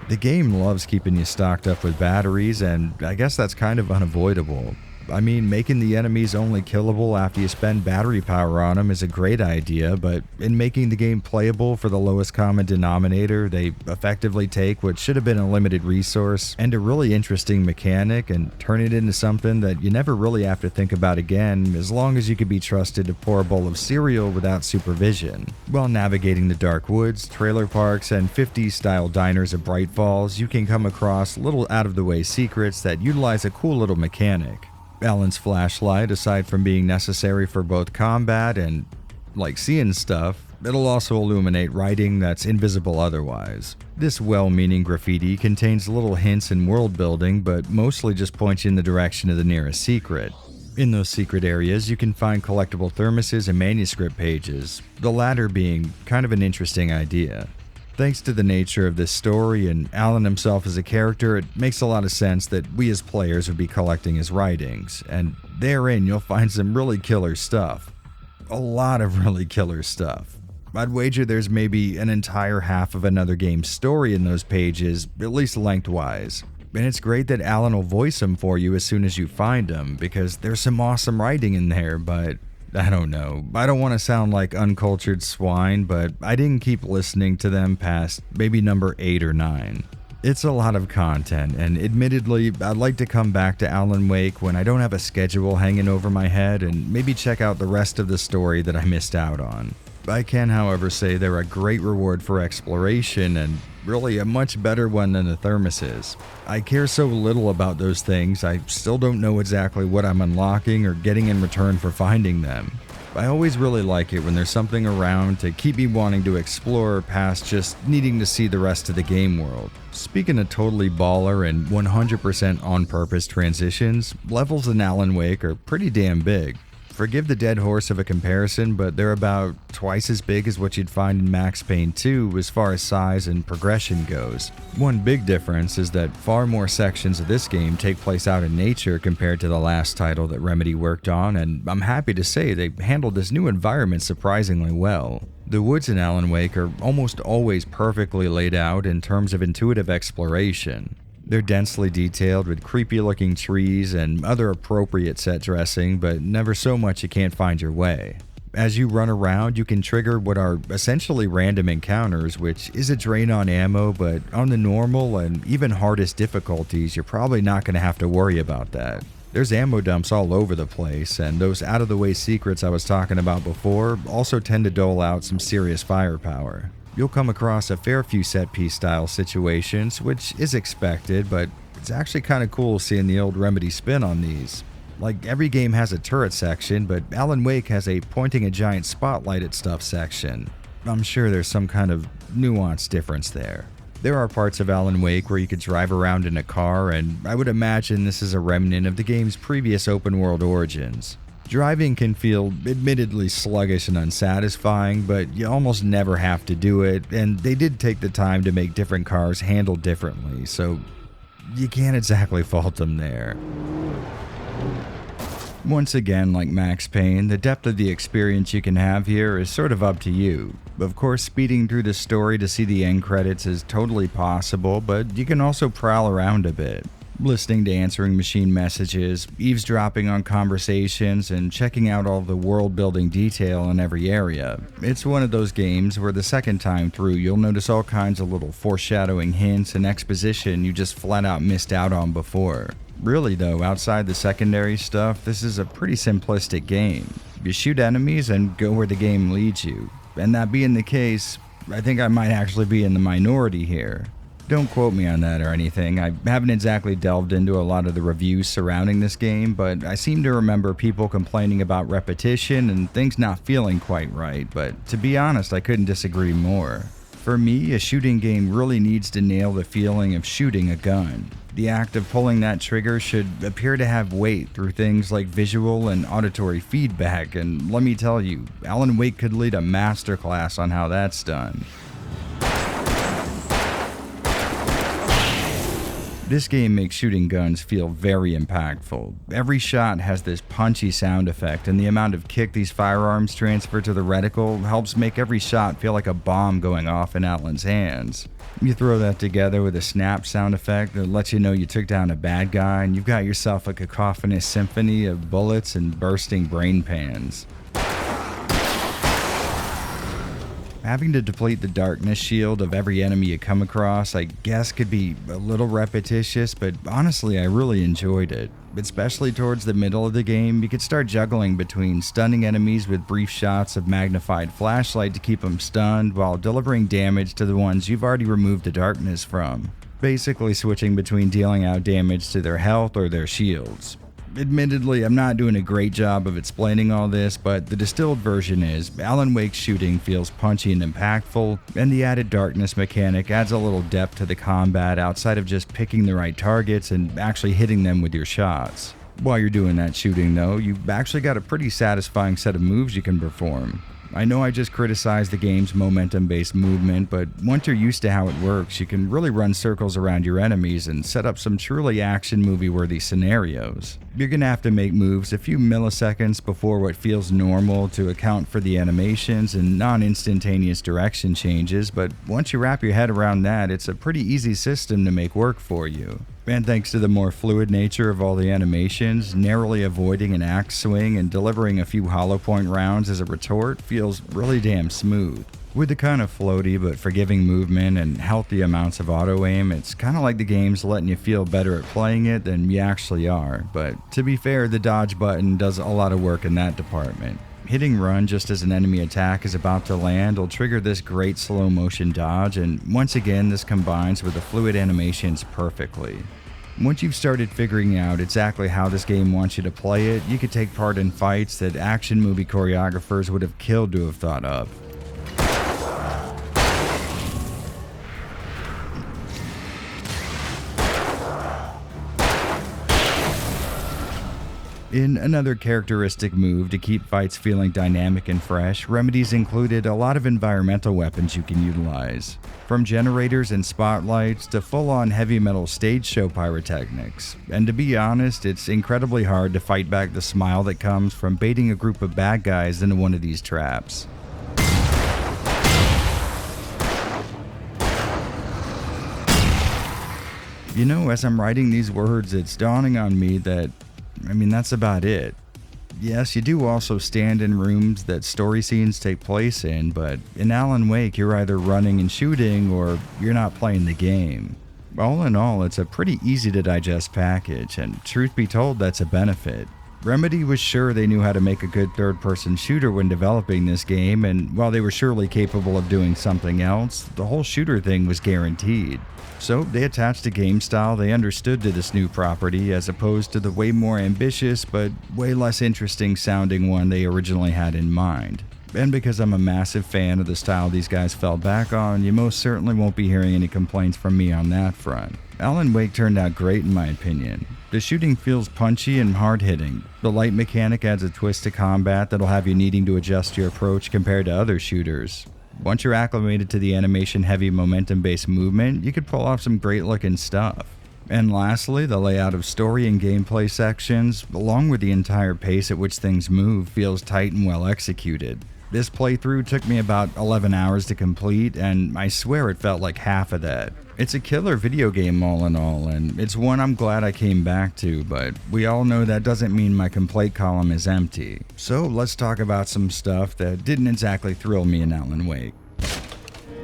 The game loves keeping you stocked up with batteries, and I guess that's kind of unavoidable. I mean, making the enemies only killable after you spend battery power on them is a great idea, but in making the game playable for the lowest common denominator, they effectively take what should have been a limited resource and a really interesting mechanic and turn it into something that you never really have to think about again, as long as you can be trusted to pour a bowl of cereal without supervision. While navigating the dark woods, trailer parks, and 50s-style diners of Bright Falls, you can come across little out-of-the-way secrets that utilize a cool little mechanic. Alan's flashlight, aside from being necessary for both combat and, like, seeing stuff, it'll also illuminate writing that's invisible otherwise. This well-meaning graffiti contains little hints and world building, but mostly just points you in the direction of the nearest secret. In those secret areas, you can find collectible thermoses and manuscript pages, the latter being kind of an interesting idea. Thanks to the nature of this story and Alan himself as a character, it makes a lot of sense that we as players would be collecting his writings, and therein you'll find some really killer stuff. A lot of really killer stuff. I'd wager there's maybe an entire half of another game's story in those pages, at least lengthwise. And it's great that Alan will voice them for you as soon as you find them, because there's some awesome writing in there, but I don't know. I don't want to sound like uncultured swine, but I didn't keep listening to them past maybe number 8 or 9. It's a lot of content, and admittedly, I'd like to come back to Alan Wake when I don't have a schedule hanging over my head and maybe check out the rest of the story that I missed out on. I can, however, say they're a great reward for exploration and really a much better one than the thermoses. I care so little about those things, I still don't know exactly what I'm unlocking or getting in return for finding them. I always really like it when there's something around to keep me wanting to explore past just needing to see the rest of the game world. Speaking of totally baller and 100% on-purpose transitions, levels in Alan Wake are pretty damn big. Forgive the dead horse of a comparison, but they're about twice as big as what you'd find in Max Payne 2 as far as size and progression goes. One big difference is that far more sections of this game take place out in nature compared to the last title that Remedy worked on, and I'm happy to say they handled this new environment surprisingly well. The woods in Alan Wake are almost always perfectly laid out in terms of intuitive exploration. They're densely detailed with creepy-looking trees and other appropriate set dressing, but never so much you can't find your way. As you run around, you can trigger what are essentially random encounters, which is a drain on ammo, but on the normal and even hardest difficulties, you're probably not going to have to worry about that. There's ammo dumps all over the place, and those out-of-the-way secrets I was talking about before also tend to dole out some serious firepower. You'll come across a fair few set-piece style situations, which is expected, but it's actually kind of cool seeing the old Remedy spin on these. Like, every game has a turret section, but Alan Wake has a pointing a giant spotlight at stuff section. I'm sure there's some kind of nuanced difference there. There are parts of Alan Wake where you could drive around in a car, and I would imagine this is a remnant of the game's previous open-world origins. Driving can feel admittedly sluggish and unsatisfying, but you almost never have to do it, and they did take the time to make different cars handle differently, so you can't exactly fault them there. Once again, like Max Payne, the depth of the experience you can have here is sort of up to you. Of course, speeding through the story to see the end credits is totally possible, but you can also prowl around a bit. listening to answering machine messages, eavesdropping on conversations, and checking out all the world-building detail in every area. It's one of those games where the second time through you'll notice all kinds of little foreshadowing hints and exposition you just flat out missed out on before. Really though, outside the secondary stuff, this is a pretty simplistic game. You shoot enemies and go where the game leads you. And that being the case, I think I might actually be in the minority here. Don't quote me on that or anything. I haven't exactly delved into a lot of the reviews surrounding this game, but I seem to remember people complaining about repetition and things not feeling quite right, but to be honest, I couldn't disagree more. For me, a shooting game really needs to nail the feeling of shooting a gun. The act of pulling that trigger should appear to have weight through things like visual and auditory feedback, and let me tell you, Alan Wake could lead a masterclass on how that's done. This game makes shooting guns feel very impactful. Every shot has this punchy sound effect, and the amount of kick these firearms transfer to the reticle helps make every shot feel like a bomb going off in Alan's hands. You throw that together with a snap sound effect that lets you know you took down a bad guy, and you've got yourself a cacophonous symphony of bullets and bursting brain pans. Having to deplete the darkness shield of every enemy you come across, I guess could be a little repetitious, but honestly I really enjoyed it. Especially towards the middle of the game, you could start juggling between stunning enemies with brief shots of magnified flashlight to keep them stunned, while delivering damage to the ones you've already removed the darkness from. Basically switching between dealing out damage to their health or their shields. Admittedly, I'm not doing a great job of explaining all this, but the distilled version is, Alan Wake's shooting feels punchy and impactful, and the added darkness mechanic adds a little depth to the combat outside of just picking the right targets and actually hitting them with your shots. While you're doing that shooting though, you've actually got a pretty satisfying set of moves you can perform. I know I just criticized the game's momentum-based movement, but once you're used to how it works, you can really run circles around your enemies and set up some truly action movie-worthy scenarios. You're gonna have to make moves a few milliseconds before what feels normal to account for the animations and non-instantaneous direction changes, but once you wrap your head around that, it's a pretty easy system to make work for you. And thanks to the more fluid nature of all the animations, narrowly avoiding an axe swing and delivering a few hollow point rounds as a retort feels really damn smooth. With the kind of floaty but forgiving movement and healthy amounts of auto-aim, it's kind of like the game's letting you feel better at playing it than you actually are, but to be fair, the dodge button does a lot of work in that department. Hitting run just as an enemy attack is about to land will trigger this great slow motion dodge, and once again this combines with the fluid animations perfectly. Once you've started figuring out exactly how this game wants you to play it, you could take part in fights that action movie choreographers would have killed to have thought of. In another characteristic move to keep fights feeling dynamic and fresh, Remedy's included a lot of environmental weapons you can utilize. From generators and spotlights to full-on heavy metal stage show pyrotechnics. And to be honest, it's incredibly hard to fight back the smile that comes from baiting a group of bad guys into one of these traps. You know, as I'm writing these words, it's dawning on me that that's about it. Yes, you do also stand in rooms that story scenes take place in, but in Alan Wake, you're either running and shooting or you're not playing the game. All in all, it's a pretty easy to digest package, and truth be told, that's a benefit. Remedy was sure they knew how to make a good third-person shooter when developing this game, and while they were surely capable of doing something else, the whole shooter thing was guaranteed. So they attached a game style they understood to this new property as opposed to the way more ambitious but way less interesting sounding one they originally had in mind. And because I'm a massive fan of the style these guys fell back on, you most certainly won't be hearing any complaints from me on that front. Alan Wake turned out great in my opinion. The shooting feels punchy and hard-hitting. The light mechanic adds a twist to combat that'll have you needing to adjust your approach compared to other shooters. Once you're acclimated to the animation-heavy momentum-based movement, you could pull off some great-looking stuff. And lastly, the layout of story and gameplay sections, along with the entire pace at which things move, feels tight and well executed. This playthrough took me about 11 hours to complete, and I swear it felt like half of that. It's a killer video game all in all, and it's one I'm glad I came back to, but we all know that doesn't mean my complaint column is empty. So let's talk about some stuff that didn't exactly thrill me in Alan Wake.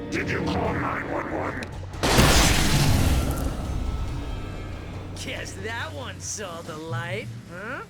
Did you call 911?
Guess that one saw the light, huh?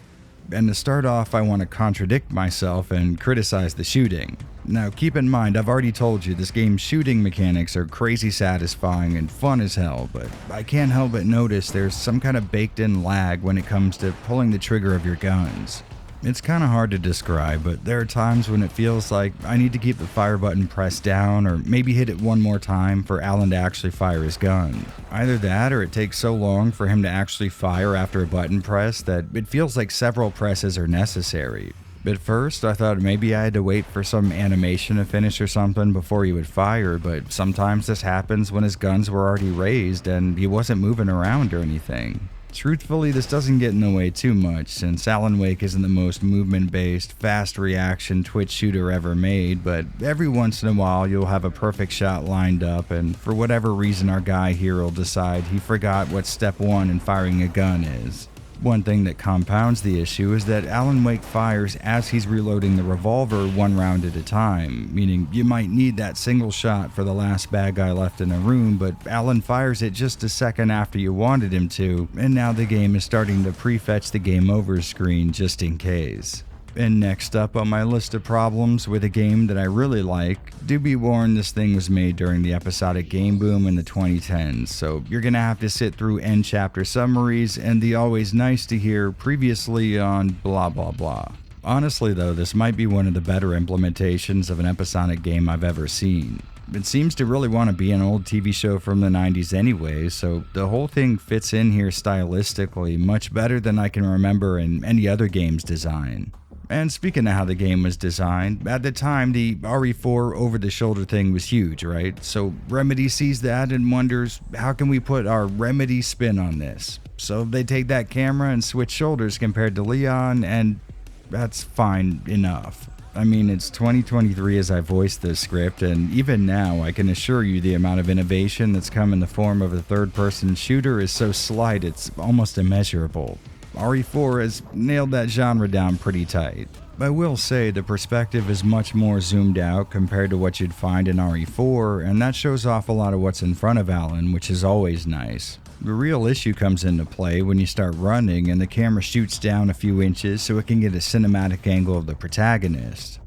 And to start off, I want to contradict myself and criticize the shooting. Now keep in mind, I've already told you this game's shooting mechanics are crazy satisfying and fun as hell, but I can't help but notice there's some kind of baked-in lag when it comes to pulling the trigger of your guns. It's kind of hard to describe, but there are times when it feels like I need to keep the fire button pressed down or maybe hit it one more time for Alan to actually fire his gun. Either that or it takes so long for him to actually fire after a button press that it feels like several presses are necessary. At first, I thought maybe I had to wait for some animation to finish or something before he would fire, but sometimes this happens when his guns were already raised and he wasn't moving around or anything. Truthfully, this doesn't get in the way too much, since Alan Wake isn't the most movement-based, fast reaction twitch shooter ever made, but every once in a while you'll have a perfect shot lined up, and for whatever reason our guy here will decide he forgot what step 1 in firing a gun is. One thing that compounds the issue is that Alan Wake fires as he's reloading the revolver one round at a time, meaning you might need that single shot for the last bad guy left in a room, but Alan fires it just a second after you wanted him to, and now the game is starting to prefetch the game over screen just in case. And next up on my list of problems with a game that I really like, do be warned this thing was made during the episodic game boom in the 2010s, so you're gonna have to sit through end chapter summaries and the always nice to hear previously on blah blah blah. Honestly though, this might be one of the better implementations of an episodic game I've ever seen. It seems to really want to be an old TV show from the 90s anyway, so the whole thing fits in here stylistically much better than I can remember in any other game's design. And speaking of how the game was designed, at the time the RE4 over-the-shoulder thing was huge, right? So Remedy sees that and wonders, how can we put our Remedy spin on this? So they take that camera and switch shoulders compared to Leon, and that's fine enough. I mean, it's 2023 as I voiced this script, and even now I can assure you the amount of innovation that's come in the form of a third-person shooter is so slight it's almost immeasurable. RE4 has nailed that genre down pretty tight. I will say the perspective is much more zoomed out compared to what you'd find in RE4, and that shows off a lot of what's in front of Alan, which is always nice. The real issue comes into play when you start running and the camera shoots down a few inches so it can get a cinematic angle of the protagonist.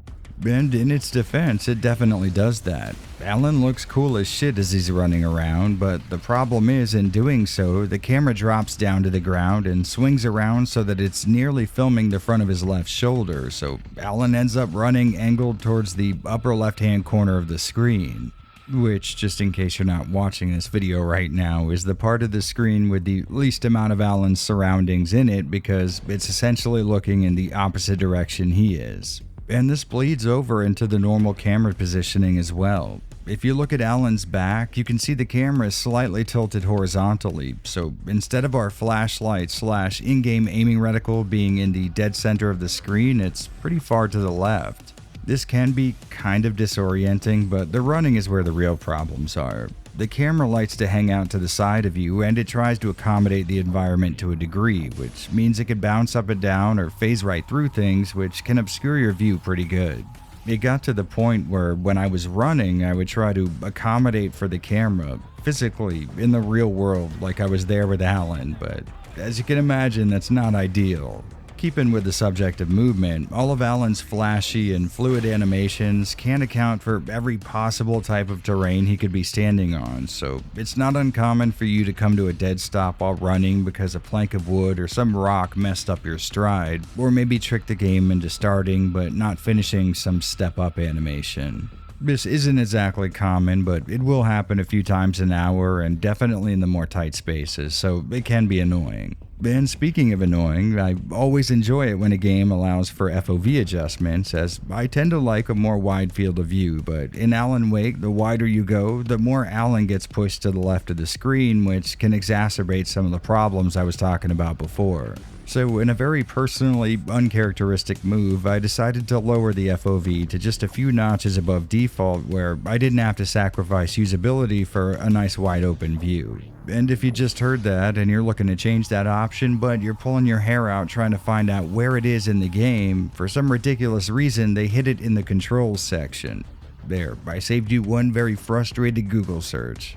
And in its defense, it definitely does that. Alan looks cool as shit as he's running around, but the problem is, in doing so, the camera drops down to the ground and swings around so that it's nearly filming the front of his left shoulder, so Alan ends up running angled towards the upper left-hand corner of the screen. Which, just in case you're not watching this video right now, is the part of the screen with the least amount of Alan's surroundings in it because it's essentially looking in the opposite direction he is. And this bleeds over into the normal camera positioning as well. If you look at Alan's back, you can see the camera is slightly tilted horizontally, so instead of our flashlight / in-game aiming reticle being in the dead center of the screen, it's pretty far to the left. This can be kind of disorienting, but the running is where the real problems are. The camera likes to hang out to the side of you, and it tries to accommodate the environment to a degree, which means it can bounce up and down or phase right through things, which can obscure your view pretty good. It got to the point where when I was running, I would try to accommodate for the camera, physically, in the real world, like I was there with Alan, but as you can imagine, that's not ideal. Keeping with the subject of movement, all of Alan's flashy and fluid animations can't account for every possible type of terrain he could be standing on, so it's not uncommon for you to come to a dead stop while running because a plank of wood or some rock messed up your stride, or maybe tricked the game into starting but not finishing some step-up animation. This isn't exactly common, but it will happen a few times an hour and definitely in the more tight spaces, so it can be annoying. And speaking of annoying, I always enjoy it when a game allows for FOV adjustments, as I tend to like a more wide field of view, but in Alan Wake, the wider you go, the more Alan gets pushed to the left of the screen, which can exacerbate some of the problems I was talking about before. So in a very personally uncharacteristic move, I decided to lower the FOV to just a few notches above default where I didn't have to sacrifice usability for a nice wide open view. And if you just heard that and you're looking to change that option but you're pulling your hair out trying to find out where it is in the game, for some ridiculous reason they hid it in the controls section. There, I saved you one very frustrated Google search.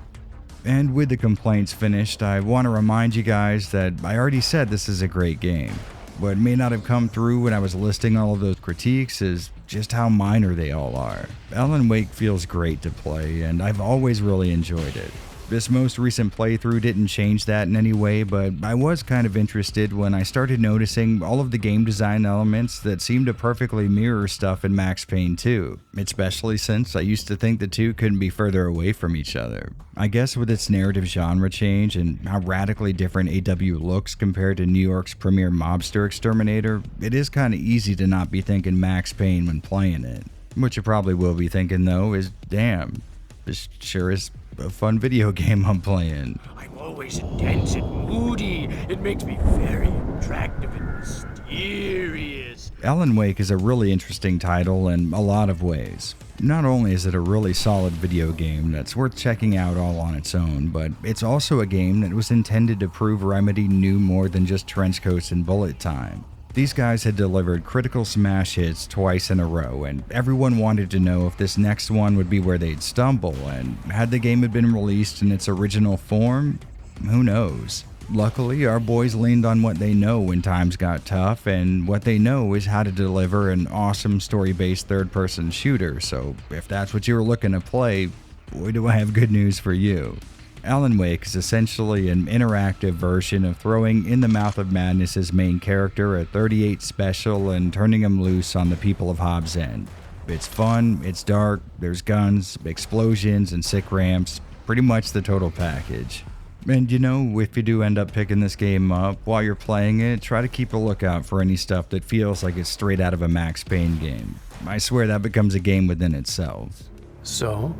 And with the complaints finished, I want to remind you guys that I already said this is a great game. What may not have come through when I was listing all of those critiques is just how minor they all are. Alan Wake feels great to play, and I've always really enjoyed it. This most recent playthrough didn't change that in any way, but I was kind of interested when I started noticing all of the game design elements that seemed to perfectly mirror stuff in Max Payne 2, especially since I used to think the two couldn't be further away from each other. I guess with its narrative genre change and how radically different AW looks compared to New York's premier mobster exterminator, it is kind of easy to not be thinking Max Payne when playing it. What you probably will be thinking though is, damn, this sure is a fun video game I'm playing.
I'm always intense and moody. It makes me very attractive and mysterious.
Alan Wake is a really interesting title in a lot of ways. Not only is it a really solid video game that's worth checking out all on its own, but it's also a game that was intended to prove Remedy knew more than just trench coats and bullet time. These guys had delivered critical smash hits twice in a row, and everyone wanted to know if this next one would be where they'd stumble, and had the game had been released in its original form, who knows. Luckily, our boys leaned on what they know when times got tough, and what they know is how to deliver an awesome story-based third-person shooter, so if that's what you were looking to play, boy do I have good news for you. Alan Wake is essentially an interactive version of throwing In the Mouth of Madness's main character a 38 special and turning him loose on the people of Hobbs End. It's fun, it's dark, there's guns, explosions, and sick ramps, pretty much the total package. And you know, if you do end up picking this game up, while you're playing it, try to keep a lookout for any stuff that feels like it's straight out of a Max Payne game. I swear that becomes a game within itself.
So,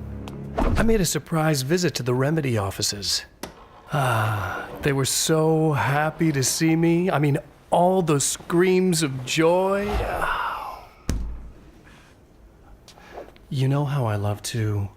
I made a surprise visit to the Remedy offices. They were so happy to see me. I mean, all those screams of joy. You know how I love to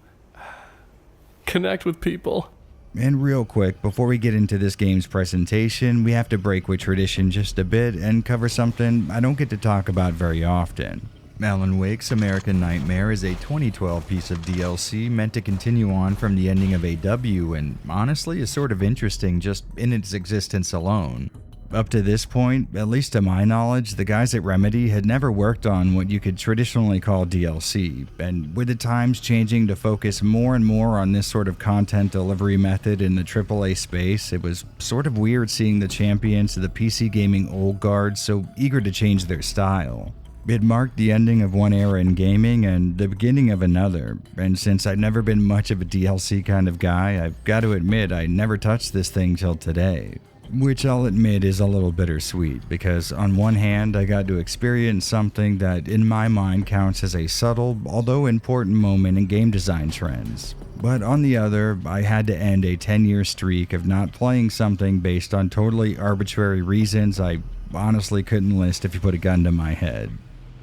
connect with people.
And real quick, before we get into this game's presentation, we have to break with tradition just a bit and cover something I don't get to talk about very often. Alan Wake's American Nightmare is a 2012 piece of DLC meant to continue on from the ending of AW, and honestly is sort of interesting just in its existence alone. Up to this point, at least to my knowledge, the guys at Remedy had never worked on what you could traditionally call DLC, and with the times changing to focus more and more on this sort of content delivery method in the AAA space, it was sort of weird seeing the champions of the PC gaming old guard so eager to change their style. It marked the ending of one era in gaming and the beginning of another, and since I'd never been much of a DLC kind of guy, I've got to admit I never touched this thing till today. Which I'll admit is a little bittersweet, because on one hand I got to experience something that in my mind counts as a subtle, although important moment in game design trends. But on the other, I had to end a 10-year streak of not playing something based on totally arbitrary reasons I honestly couldn't list if you put a gun to my head.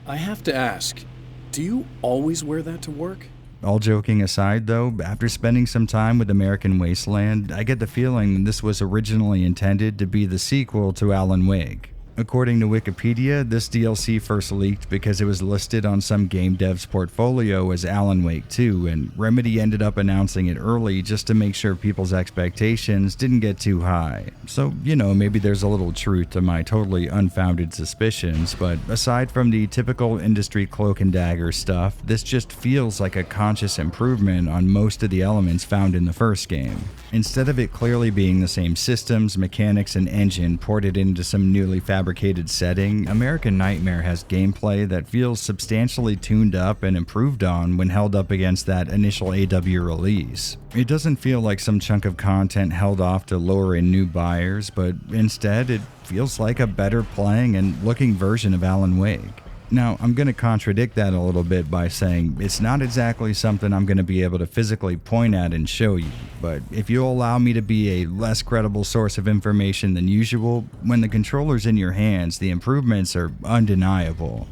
I have to ask, do you always wear that to work?
All joking aside though, after spending some time with American Wasteland, I get the feeling this was originally intended to be the sequel to Alan Wake. According to Wikipedia, this DLC first leaked because it was listed on some game dev's portfolio as Alan Wake 2, and Remedy ended up announcing it early just to make sure people's expectations didn't get too high. So, you know, maybe there's a little truth to my totally unfounded suspicions, but aside from the typical industry cloak and dagger stuff, this just feels like a conscious improvement on most of the elements found in the first game. Instead of it clearly being the same systems, mechanics, and engine ported into some newly fabricated setting, American Nightmare has gameplay that feels substantially tuned up and improved on when held up against that initial AW release. It doesn't feel like some chunk of content held off to lure in new buyers, but instead it feels like a better playing and looking version of Alan Wake. Now, I'm going to contradict that a little bit by saying it's not exactly something I'm going to be able to physically point at and show you, but if you'll allow me to be a less credible source of information than usual, when the controller's in your hands, the improvements are undeniable.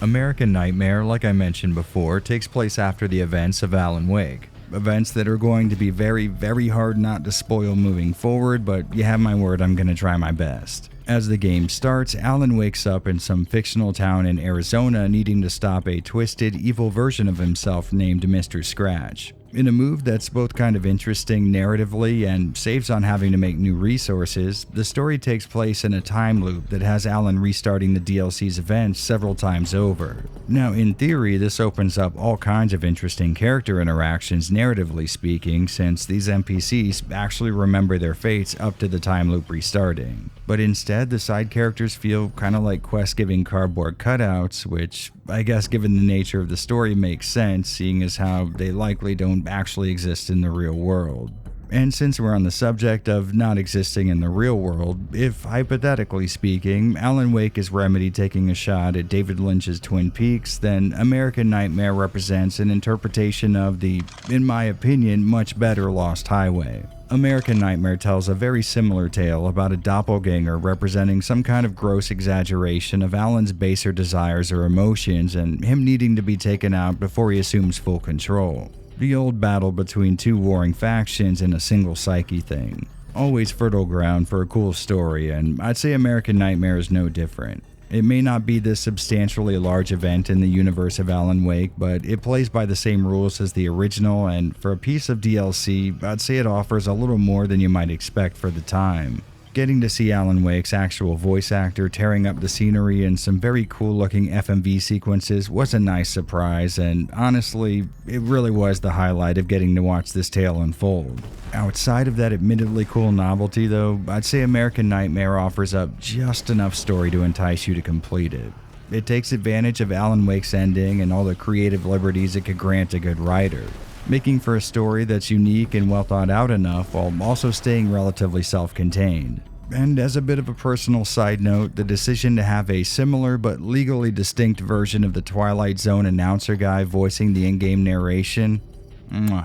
American Nightmare, like I mentioned before, takes place after the events of Alan Wake. Events that are going to be very, very hard not to spoil moving forward, but you have my word, I'm going to try my best. As the game starts, Alan wakes up in some fictional town in Arizona needing to stop a twisted, evil version of himself named Mr. Scratch. In a move that's both kind of interesting narratively and saves on having to make new resources, the story takes place in a time loop that has Alan restarting the DLC's events several times over. Now, in theory, this opens up all kinds of interesting character interactions narratively speaking, since these NPCs actually remember their fates up to the time loop restarting. But instead, the side characters feel kind of like quest-giving cardboard cutouts, which I guess given the nature of the story makes sense, seeing as how they likely don't actually exist in the real world. And since we're on the subject of not existing in the real world, if hypothetically speaking, Alan Wake is Remedy taking a shot at David Lynch's Twin Peaks, then American Nightmare represents an interpretation of the, in my opinion, much better Lost Highway. American Nightmare tells a very similar tale about a doppelganger representing some kind of gross exaggeration of Alan's baser desires or emotions and him needing to be taken out before he assumes full control. The old battle between two warring factions in a single psyche thing. Always fertile ground for a cool story, and I'd say American Nightmare is no different. It may not be this substantially large event in the universe of Alan Wake, but it plays by the same rules as the original, and for a piece of DLC, I'd say it offers a little more than you might expect for the time. Getting to see Alan Wake's actual voice actor tearing up the scenery in some very cool looking FMV sequences was a nice surprise, and honestly, it really was the highlight of getting to watch this tale unfold. Outside of that admittedly cool novelty though, I'd say American Nightmare offers up just enough story to entice you to complete it. It takes advantage of Alan Wake's ending and all the creative liberties it could grant a good writer, making for a story that's unique and well thought out enough while also staying relatively self-contained. And as a bit of a personal side note, the decision to have a similar but legally distinct version of the Twilight Zone announcer guy voicing the in-game narration,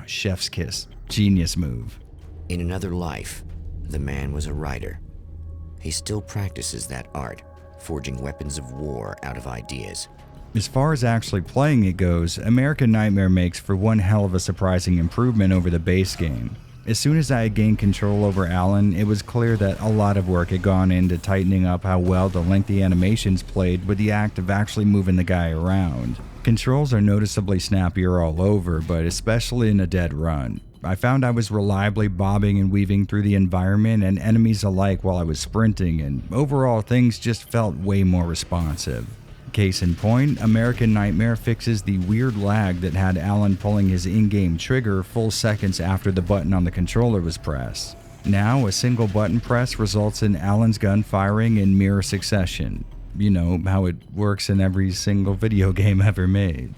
chef's kiss, genius move.
In another life, the man was a writer. He still practices that art, forging weapons of war out of ideas.
As far as actually playing it goes, American Nightmare makes for one hell of a surprising improvement over the base game. As soon as I had gained control over Alan, it was clear that a lot of work had gone into tightening up how well the lengthy animations played with the act of actually moving the guy around. Controls are noticeably snappier all over, but especially in a dead run. I found I was reliably bobbing and weaving through the environment and enemies alike while I was sprinting, and overall things just felt way more responsive. Case in point, American Nightmare fixes the weird lag that had Alan pulling his in-game trigger full seconds after the button on the controller was pressed. Now, a single button press results in Alan's gun firing in mirror succession. You know, how it works in every single video game ever made.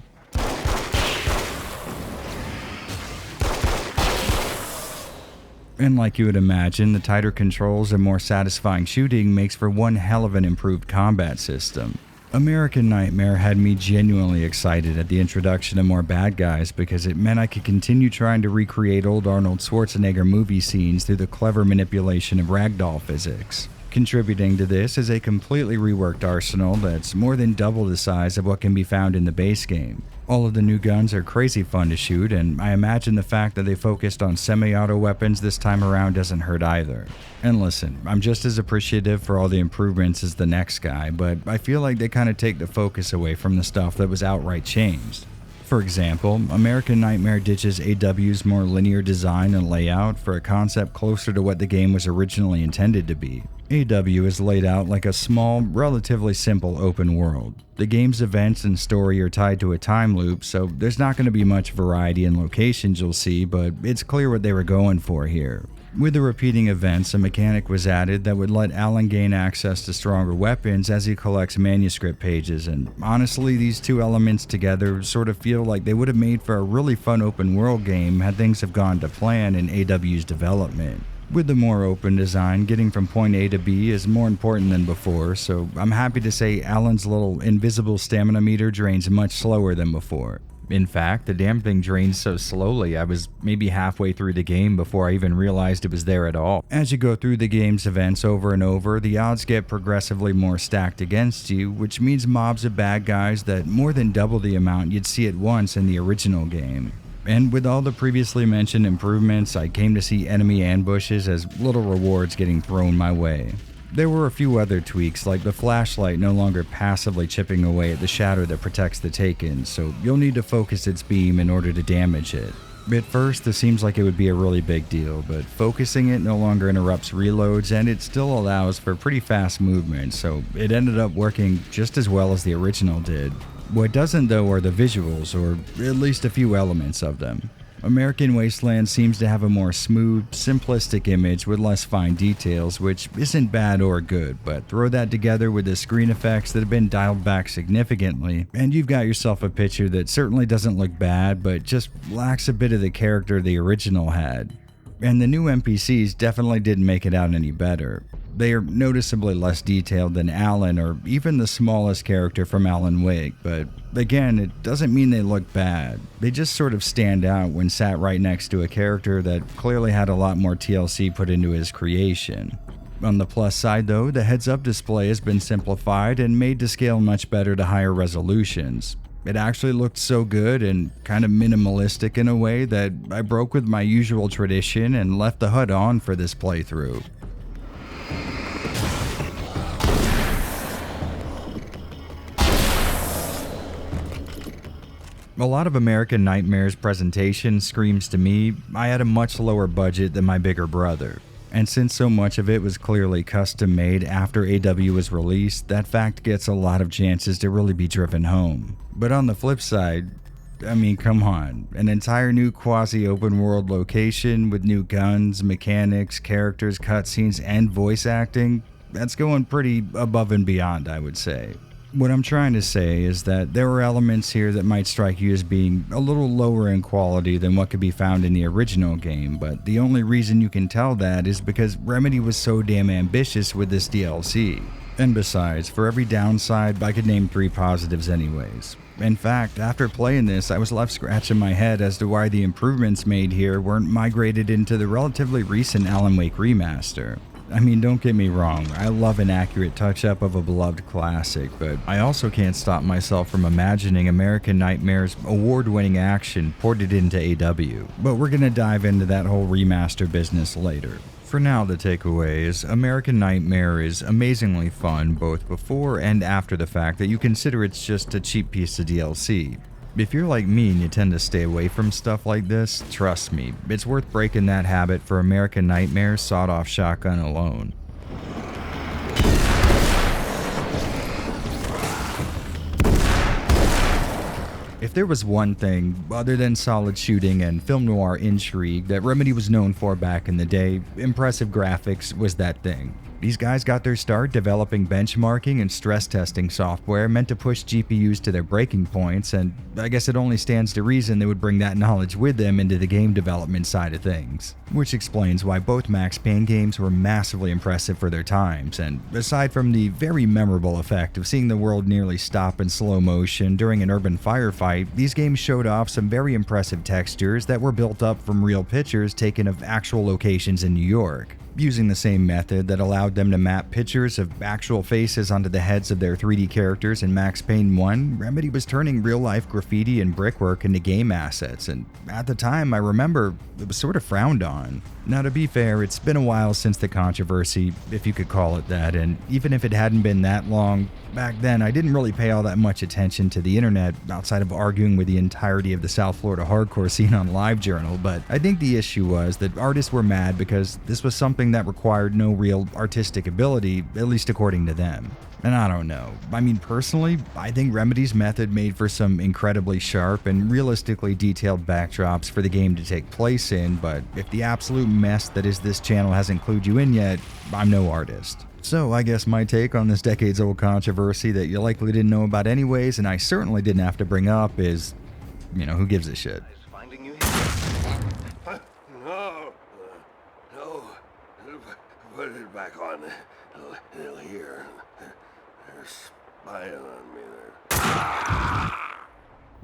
And like you would imagine, the tighter controls and more satisfying shooting makes for one hell of an improved combat system. American Nightmare had me genuinely excited at the introduction of more bad guys because it meant I could continue trying to recreate old Arnold Schwarzenegger movie scenes through the clever manipulation of ragdoll physics. Contributing to this is a completely reworked arsenal that's more than double the size of what can be found in the base game. All of the new guns are crazy fun to shoot, and I imagine the fact that they focused on semi-auto weapons this time around doesn't hurt either. And listen, I'm just as appreciative for all the improvements as the next guy, but I feel like they kind of take the focus away from the stuff that was outright changed. For example, American Nightmare ditches AW's more linear design and layout for a concept closer to what the game was originally intended to be. AW is laid out like a small, relatively simple open world. The game's events and story are tied to a time loop, so there's not going to be much variety in locations you'll see, but it's clear what they were going for here. With the repeating events, a mechanic was added that would let Alan gain access to stronger weapons as he collects manuscript pages, and honestly, these two elements together sort of feel like they would have made for a really fun open world game had things have gone to plan in AW's development. With the more open design, getting from point A to B is more important than before, so I'm happy to say Alan's little invisible stamina meter drains much slower than before. In fact, the damn thing drains so slowly I was maybe halfway through the game before I even realized it was there at all. As you go through the game's events over and over, the odds get progressively more stacked against you, which means mobs of bad guys that more than double the amount you'd see at once in the original game. And with all the previously mentioned improvements, I came to see enemy ambushes as little rewards getting thrown my way. There were a few other tweaks, like the flashlight no longer passively chipping away at the shadow that protects the Taken, so you'll need to focus its beam in order to damage it. At first, this seems like it would be a really big deal, but focusing it no longer interrupts reloads and it still allows for pretty fast movement, so it ended up working just as well as the original did. What doesn't though are the visuals, or at least a few elements of them. American Wasteland seems to have a more smooth, simplistic image with less fine details, which isn't bad or good, but throw that together with the screen effects that have been dialed back significantly, and you've got yourself a picture that certainly doesn't look bad, but just lacks a bit of the character the original had. And the new NPCs definitely didn't make it out any better. They are noticeably less detailed than Alan or even the smallest character from Alan Wake, but again, it doesn't mean they look bad. They just sort of stand out when sat right next to a character that clearly had a lot more TLC put into his creation. On the plus side though, the heads-up display has been simplified and made to scale much better to higher resolutions. It actually looked so good and kind of minimalistic in a way that I broke with my usual tradition and left the HUD on for this playthrough. A lot of American Nightmare's presentation screams to me I had a much lower budget than my bigger brother. And since so much of it was clearly custom made after AW was released, that fact gets a lot of chances to really be driven home. But on the flip side, I mean, come on, an entire new quasi-open world location with new guns, mechanics, characters, cutscenes, and voice acting, that's going pretty above and beyond, I would say. What I'm trying to say is that there are elements here that might strike you as being a little lower in quality than what could be found in the original game, but the only reason you can tell that is because Remedy was so damn ambitious with this DLC. And besides, for every downside, I could name 3 positives anyways. In fact, after playing this, I was left scratching my head as to why the improvements made here weren't migrated into the relatively recent Alan Wake remaster. I mean, don't get me wrong, I love an accurate touch-up of a beloved classic, but I also can't stop myself from imagining American Nightmare's award-winning action ported into AW. But we're gonna dive into that whole remaster business later. For now, the takeaway is American Nightmare is amazingly fun both before and after the fact that you consider it's just a cheap piece of DLC. If you're like me and you tend to stay away from stuff like this, trust me, it's worth breaking that habit for American Nightmare's sawed-off shotgun alone. If there was one thing, other than solid shooting and film noir intrigue, that Remedy was known for back in the day, impressive graphics was that thing. These guys got their start developing benchmarking and stress testing software meant to push GPUs to their breaking points, and I guess it only stands to reason they would bring that knowledge with them into the game development side of things. Which explains why both Max Payne games were massively impressive for their times, and aside from the very memorable effect of seeing the world nearly stop in slow motion during an urban firefight, these games showed off some very impressive textures that were built up from real pictures taken of actual locations in New York. Using the same method that allowed them to map pictures of actual faces onto the heads of their 3D characters in Max Payne 1, Remedy was turning real-life graffiti and brickwork into game assets, and at the time I remember it was sort of frowned on. Now to be fair, it's been a while since the controversy, if you could call it that, and even if it hadn't been that long, back then I didn't really pay all that much attention to the internet outside of arguing with the entirety of the South Florida hardcore scene on LiveJournal, but I think the issue was that artists were mad because this was something that required no real artistic ability, at least according to them. And I don't know. I mean, personally, I think Remedy's method made for some incredibly sharp and realistically detailed backdrops for the game to take place in, but if the absolute mess that is this channel hasn't clued you in yet, I'm no artist. So I guess my take on this decades-old controversy that you likely didn't know about anyways, and I certainly didn't have to bring up is, who gives a shit?
No.
put it back on here. They're spying on me there.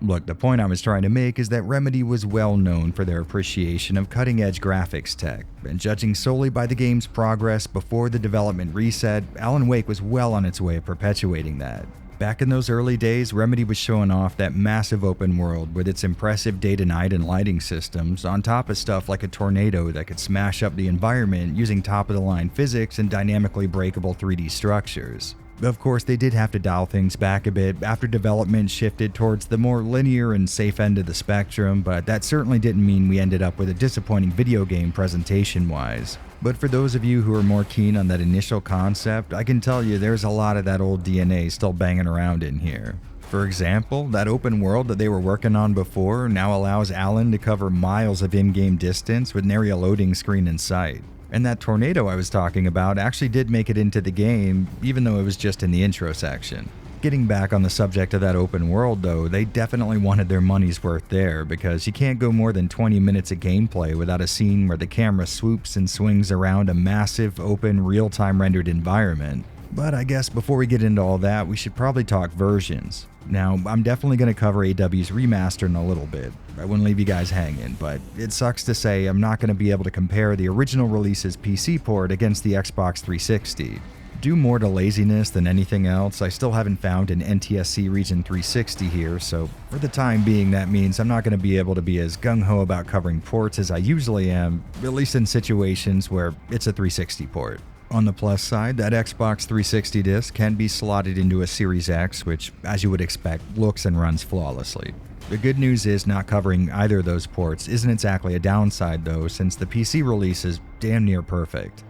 Look, the point I was trying to make is that Remedy was well known for their appreciation of cutting-edge graphics tech, and judging solely by the game's progress before the development reset, Alan Wake was well on its way of perpetuating that. Back in those early days, Remedy was showing off that massive open world with its impressive day-to-night and lighting systems, on top of stuff like a tornado that could smash up the environment using top-of-the-line physics and dynamically breakable 3D structures. Of course, they did have to dial things back a bit after development shifted towards the more linear and safe end of the spectrum, but that certainly didn't mean we ended up with a disappointing video game presentation-wise. But for those of you who are more keen on that initial concept, I can tell you there's a lot of that old DNA still banging around in here. For example, that open world that they were working on before now allows Alan to cover miles of in-game distance with nary a loading screen in sight. And that tornado I was talking about actually did make it into the game, even though it was just in the intro section. Getting back on the subject of that open world though, they definitely wanted their money's worth there, because you can't go more than 20 minutes of gameplay without a scene where the camera swoops and swings around a massive, open, real-time rendered environment. But I guess before we get into all that, we should probably talk versions. Now, I'm definitely going to cover AW's Remastered in a little bit. I wouldn't leave you guys hanging, but it sucks to say I'm not going to be able to compare the original release's PC port against the Xbox 360. Due more to laziness than anything else, I still haven't found an NTSC Region 360 here, so for the time being that means I'm not going to be able to be as gung-ho about covering ports as I usually am, at least in situations where it's a 360 port. On the plus side, that Xbox 360 disc can be slotted into a Series X, which, as you would expect, looks and runs flawlessly. The good news is not covering either of those ports isn't exactly a downside though, since the PC release is damn near perfect.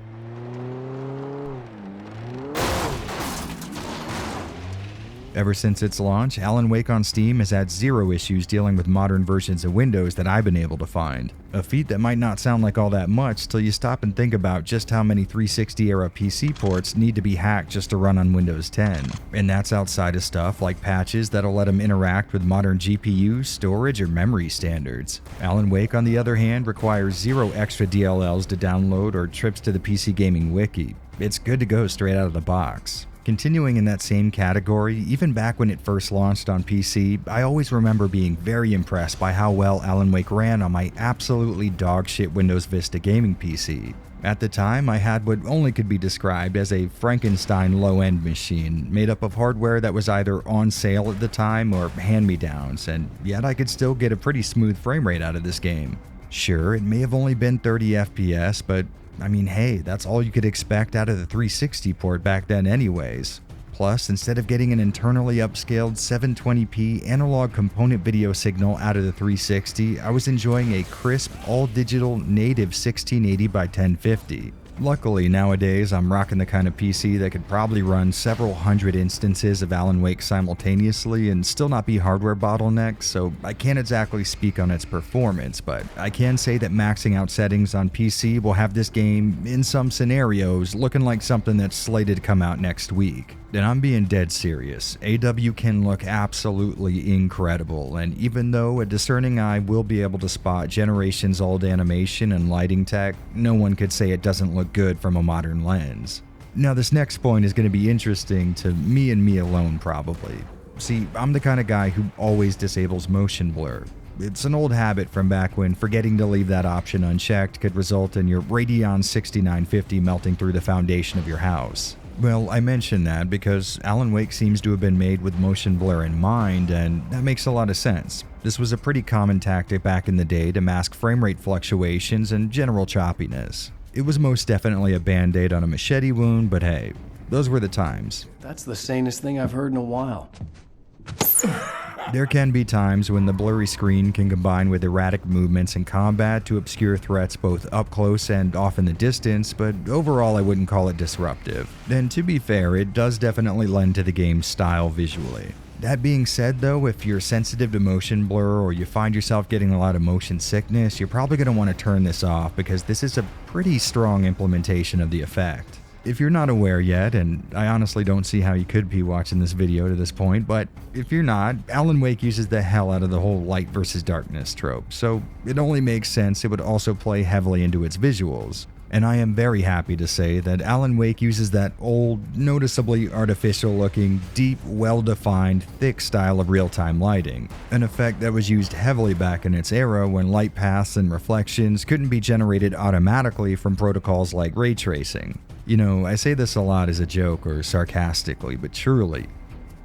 Ever since its launch, Alan Wake on Steam has had zero issues dealing with modern versions of Windows that I've been able to find. A feat that might not sound like all that much till you stop and think about just how many 360-era PC ports need to be hacked just to run on Windows 10. And that's outside of stuff like patches that'll let them interact with modern GPU, storage, or memory standards. Alan Wake, on the other hand, requires zero extra DLLs to download or trips to the PC Gaming Wiki. It's good to go straight out of the box. Continuing in that same category, even back when it first launched on PC, I always remember being very impressed by how well Alan Wake ran on my absolutely dogshit Windows Vista gaming PC. At the time, I had what only could be described as a Frankenstein low-end machine, made up of hardware that was either on sale at the time or hand-me-downs, and yet I could still get a pretty smooth frame rate out of this game. Sure, it may have only been 30 FPS, but I mean, hey, that's all you could expect out of the 360 port back then anyways. Plus, instead of getting an internally upscaled 720p analog component video signal out of the 360, I was enjoying a crisp, all-digital native 1680 by 1050. Luckily, nowadays, I'm rocking the kind of PC that could probably run several hundred instances of Alan Wake simultaneously and still not be hardware bottlenecked, so I can't exactly speak on its performance, but I can say that maxing out settings on PC will have this game, in some scenarios, looking like something that's slated to come out next week. And I'm being dead serious. AW can look absolutely incredible, and even though a discerning eye will be able to spot generations old animation and lighting tech, no one could say it doesn't look good from a modern lens. Now this next point is going to be interesting to me and me alone probably. See, I'm the kind of guy who always disables motion blur. It's an old habit from back when forgetting to leave that option unchecked could result in your Radeon 6950 melting through the foundation of your house. Well, I mention that because Alan Wake seems to have been made with motion blur in mind, and that makes a lot of sense. This was a pretty common tactic back in the day to mask frame rate fluctuations and general choppiness. It was most definitely a band-aid on a machete wound, but hey, those were the times.
That's the sanest thing I've heard in a while.
There can be times when the blurry screen can combine with erratic movements in combat to obscure threats both up close and off in the distance, but overall I wouldn't call it disruptive. And to be fair, it does definitely lend to the game's style visually. That being said though, if you're sensitive to motion blur or you find yourself getting a lot of motion sickness, you're probably going to want to turn this off because this is a pretty strong implementation of the effect. If you're not aware yet, and I honestly don't see how you could be watching this video to this point, but if you're not, Alan Wake uses the hell out of the whole light versus darkness trope, so it only makes sense it would also play heavily into its visuals. And I am very happy to say that Alan Wake uses that old, noticeably artificial looking, deep, well-defined, thick style of real-time lighting, an effect that was used heavily back in its era when light paths and reflections couldn't be generated automatically from protocols like ray tracing. You know, I say this a lot as a joke or sarcastically, but truly,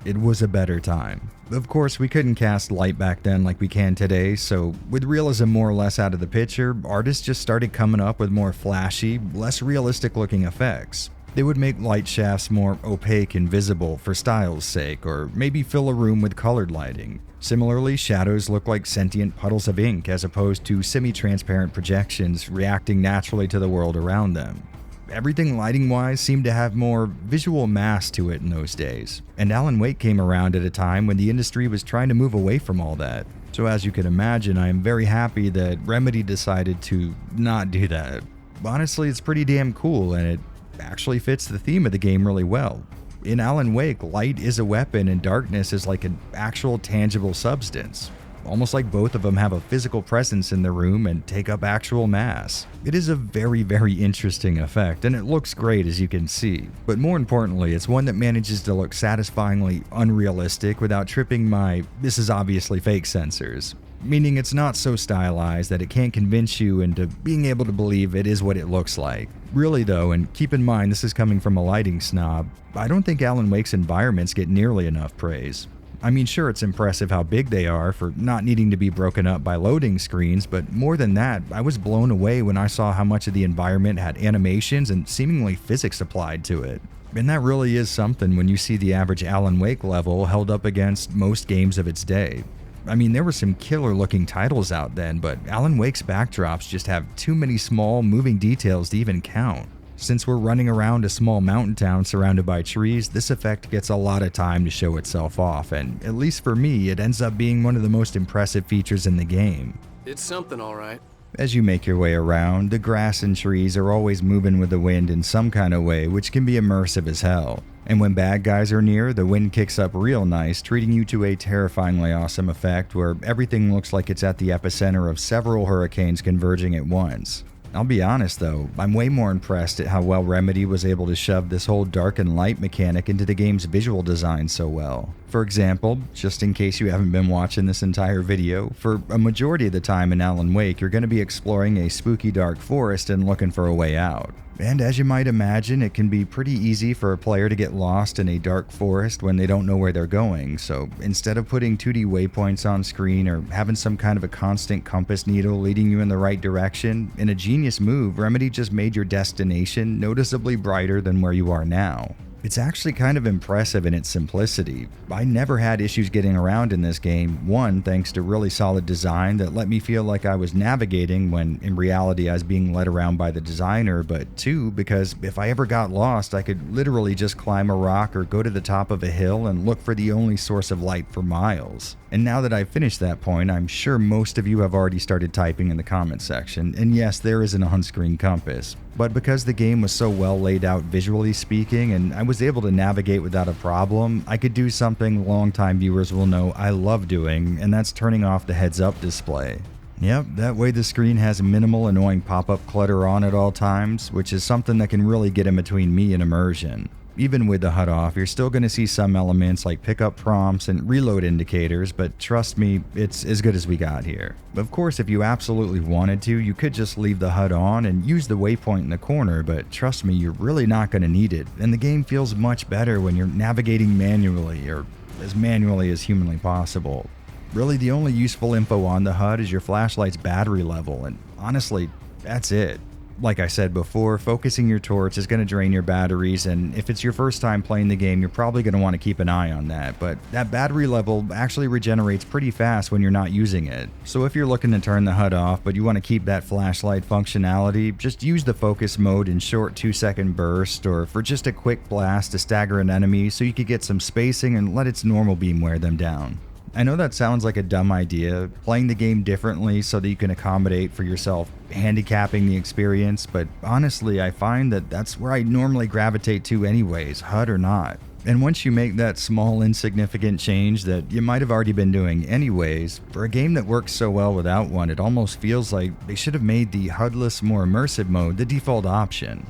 it was a better time. Of course, we couldn't cast light back then like we can today, so with realism more or less out of the picture, artists just started coming up with more flashy, less realistic looking effects. They would make light shafts more opaque and visible for style's sake, or maybe fill a room with colored lighting. Similarly, shadows look like sentient puddles of ink as opposed to semi-transparent projections reacting naturally to the world around them. Everything lighting-wise seemed to have more visual mass to it in those days, and Alan Wake came around at a time when the industry was trying to move away from all that. So as you can imagine, I am very happy that Remedy decided to not do that. Honestly, it's pretty damn cool, and it actually fits the theme of the game really well. In Alan Wake, light is a weapon and darkness is like an actual tangible substance. Almost like both of them have a physical presence in the room and take up actual mass. It is a very, very interesting effect, and it looks great as you can see. But more importantly, it's one that manages to look satisfyingly unrealistic without tripping my "this is obviously fake" sensors. Meaning it's not so stylized that it can't convince you into being able to believe it is what it looks like. Really though, and keep in mind this is coming from a lighting snob, I don't think Alan Wake's environments get nearly enough praise. I mean, sure, it's impressive how big they are for not needing to be broken up by loading screens, but more than that, I was blown away when I saw how much of the environment had animations and seemingly physics applied to it. And that really is something when you see the average Alan Wake level held up against most games of its day. I mean, there were some killer looking titles out then, but Alan Wake's backdrops just have too many small moving details to even count. Since we're running around a small mountain town surrounded by trees, this effect gets a lot of time to show itself off, and at least for me, it ends up being one of the most impressive features in the game.
It's something, all right.
As you make your way around, the grass and trees are always moving with the wind in some kind of way, which can be immersive as hell. And when bad guys are near, the wind kicks up real nice, treating you to a terrifyingly awesome effect where everything looks like it's at the epicenter of several hurricanes converging at once. I'll be honest though, I'm way more impressed at how well Remedy was able to shove this whole dark and light mechanic into the game's visual design so well. For example, just in case you haven't been watching this entire video, for a majority of the time in Alan Wake, you're going to be exploring a spooky dark forest and looking for a way out. And as you might imagine, it can be pretty easy for a player to get lost in a dark forest when they don't know where they're going, so instead of putting 2D waypoints on screen or having some kind of a constant compass needle leading you in the right direction, in a genius move, Remedy just made your destination noticeably brighter than where you are now. It's actually kind of impressive in its simplicity. I never had issues getting around in this game, one, thanks to really solid design that let me feel like I was navigating when in reality I was being led around by the designer, but two, because if I ever got lost, I could literally just climb a rock or go to the top of a hill and look for the only source of light for miles. And now that I've finished that point, I'm sure most of you have already started typing in the comments section, and yes, there is an on-screen compass. But because the game was so well laid out visually speaking, and I was able to navigate without a problem, I could do something longtime viewers will know I love doing, and that's turning off the heads-up display. Yep, that way the screen has minimal annoying pop-up clutter on at all times, which is something that can really get in between me and immersion. Even with the HUD off, you're still going to see some elements like pickup prompts and reload indicators, but trust me, it's as good as we got here. Of course, if you absolutely wanted to, you could just leave the HUD on and use the waypoint in the corner, but trust me, you're really not going to need it, and the game feels much better when you're navigating manually, or as manually as humanly possible. Really, the only useful info on the HUD is your flashlight's battery level, and honestly, that's it. Like I said before, focusing your torch is going to drain your batteries, and if it's your first time playing the game, you're probably going to want to keep an eye on that, but that battery level actually regenerates pretty fast when you're not using it. So if you're looking to turn the HUD off, but you want to keep that flashlight functionality, just use the focus mode in short 2-second bursts, or for just a quick blast to stagger an enemy so you could get some spacing and let its normal beam wear them down. I know that sounds like a dumb idea, playing the game differently so that you can accommodate for yourself handicapping the experience, but honestly I find that that's where I normally gravitate to anyways, HUD or not. And once you make that small insignificant change that you might have already been doing anyways, for a game that works so well without one, it almost feels like they should have made the HUD-less, more immersive mode the default option.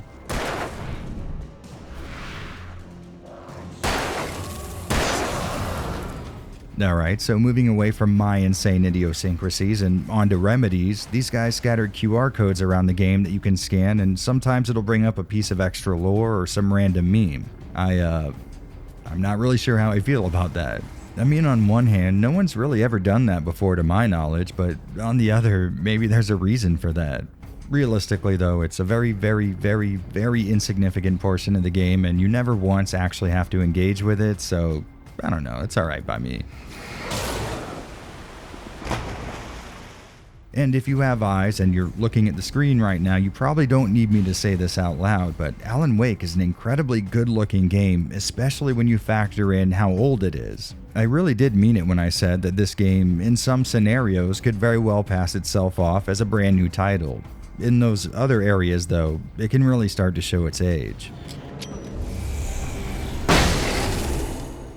Alright, so moving away from my insane idiosyncrasies and onto remedies, these guys scattered QR codes around the game that you can scan, and sometimes it'll bring up a piece of extra lore or some random meme. I'm not really sure how I feel about that. I mean, on one hand, no one's really ever done that before to my knowledge, but on the other, maybe there's a reason for that. Realistically though, it's a very, very, very, very insignificant portion of the game, and you never once actually have to engage with it, so I don't know, it's alright by me. And if you have eyes and you're looking at the screen right now, you probably don't need me to say this out loud, but Alan Wake is an incredibly good-looking game, especially when you factor in how old it is. I really did mean it when I said that this game, in some scenarios, could very well pass itself off as a brand new title. In those other areas, though, it can really start to show its age.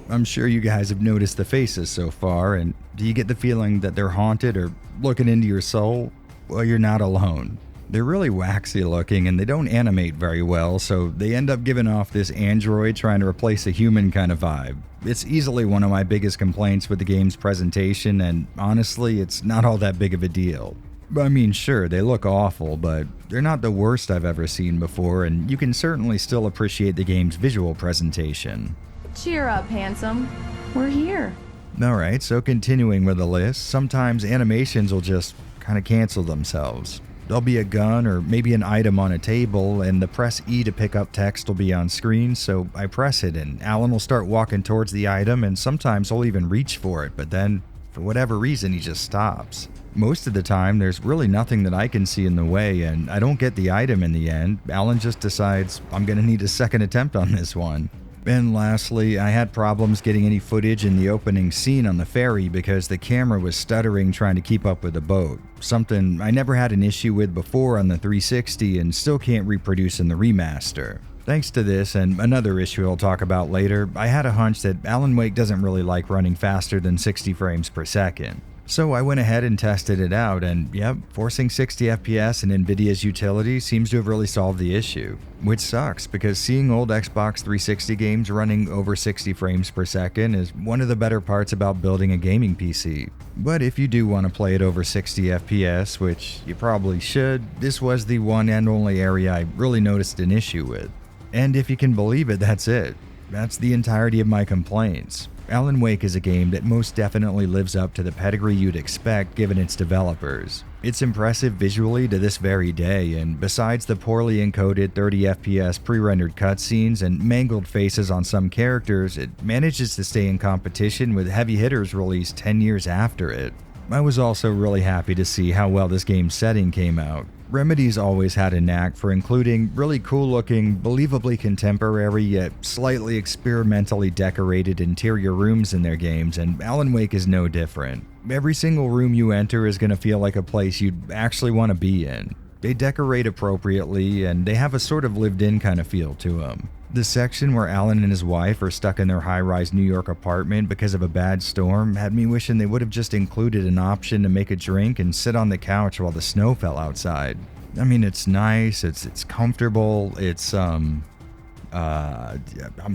I'm sure you guys have noticed the faces so far, and do you get the feeling that they're haunted or looking into your soul? Well, you're not alone. They're really waxy looking and they don't animate very well, so they end up giving off this android trying to replace a human kind of vibe. It's easily one of my biggest complaints with the game's presentation, and honestly, it's not all that big of a deal. I mean, sure, they look awful, but they're not the worst I've ever seen before, and you can certainly still appreciate the game's visual presentation.
Cheer up, handsome. We're here.
Alright, so continuing with the list, sometimes animations will just kind of cancel themselves. There'll be a gun or maybe an item on a table, and the press E to pick up text will be on screen, so I press it and Alan will start walking towards the item, and sometimes he'll even reach for it, but then, for whatever reason, he just stops. Most of the time, there's really nothing that I can see in the way, and I don't get the item in the end. Alan just decides, I'm gonna need a second attempt on this one. And lastly, I had problems getting any footage in the opening scene on the ferry because the camera was stuttering trying to keep up with the boat. Something I never had an issue with before on the 360 and still can't reproduce in the remaster. Thanks to this and another issue I'll talk about later, I had a hunch that Alan Wake doesn't really like running faster than 60 frames per second. So I went ahead and tested it out, and yep, forcing 60 FPS in Nvidia's utility seems to have really solved the issue. Which sucks, because seeing old Xbox 360 games running over 60 frames per second is one of the better parts about building a gaming PC. But if you do want to play it over 60 FPS, which you probably should, this was the one and only area I really noticed an issue with. And if you can believe it, that's it. That's the entirety of my complaints. Alan Wake is a game that most definitely lives up to the pedigree you'd expect given its developers. It's impressive visually to this very day, and besides the poorly encoded 30 FPS pre-rendered cutscenes and mangled faces on some characters, it manages to stay in competition with heavy hitters released 10 years after it. I was also really happy to see how well this game's setting came out. Remedy's always had a knack for including really cool-looking, believably contemporary yet slightly experimentally decorated interior rooms in their games, and Alan Wake is no different. Every single room you enter is going to feel like a place you'd actually want to be in. They decorate appropriately, and they have a sort of lived-in kind of feel to them. The section where Alan and his wife are stuck in their high-rise New York apartment because of a bad storm had me wishing they would have just included an option to make a drink and sit on the couch while the snow fell outside. I mean, it's nice, it's comfortable, I'm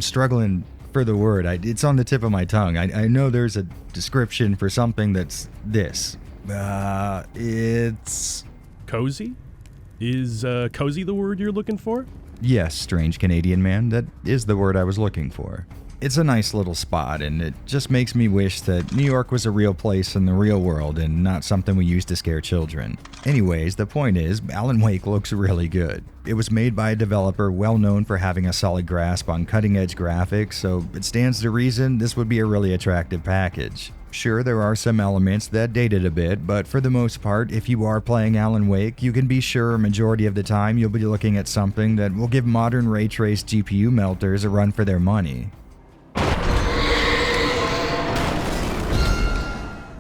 struggling for the word, it's on the tip of my tongue. I know there's a description for something that's this. It's...
Cozy? Is cozy the word you're looking for?
Yes, strange Canadian man, that is the word I was looking for. It's a nice little spot, and it just makes me wish that New York was a real place in the real world and not something we use to scare children. Anyways, the point is, Alan Wake looks really good. It was made by a developer well known for having a solid grasp on cutting-edge graphics, so it stands to reason this would be a really attractive package. Sure, there are some elements that dated a bit, but for the most part, if you are playing Alan Wake, you can be sure a majority of the time you'll be looking at something that will give modern ray-traced GPU melters a run for their money.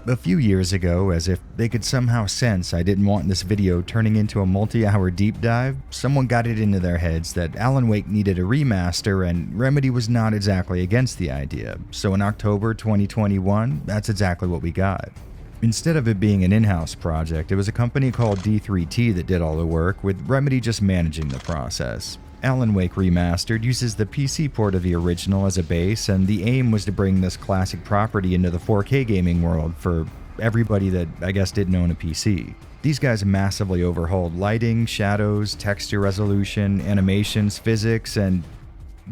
A few years ago, as if they could somehow sense I didn't want this video turning into a multi-hour deep dive, someone got it into their heads that Alan Wake needed a remaster and Remedy was not exactly against the idea. So in October 2021, that's exactly what we got. Instead of it being an in-house project, it was a company called D3T that did all the work, with Remedy just managing the process. Alan Wake Remastered uses the PC port of the original as a base, and the aim was to bring this classic property into the 4K gaming world for everybody that I guess didn't own a PC. These guys massively overhauled lighting, shadows, texture resolution, animations, physics, and,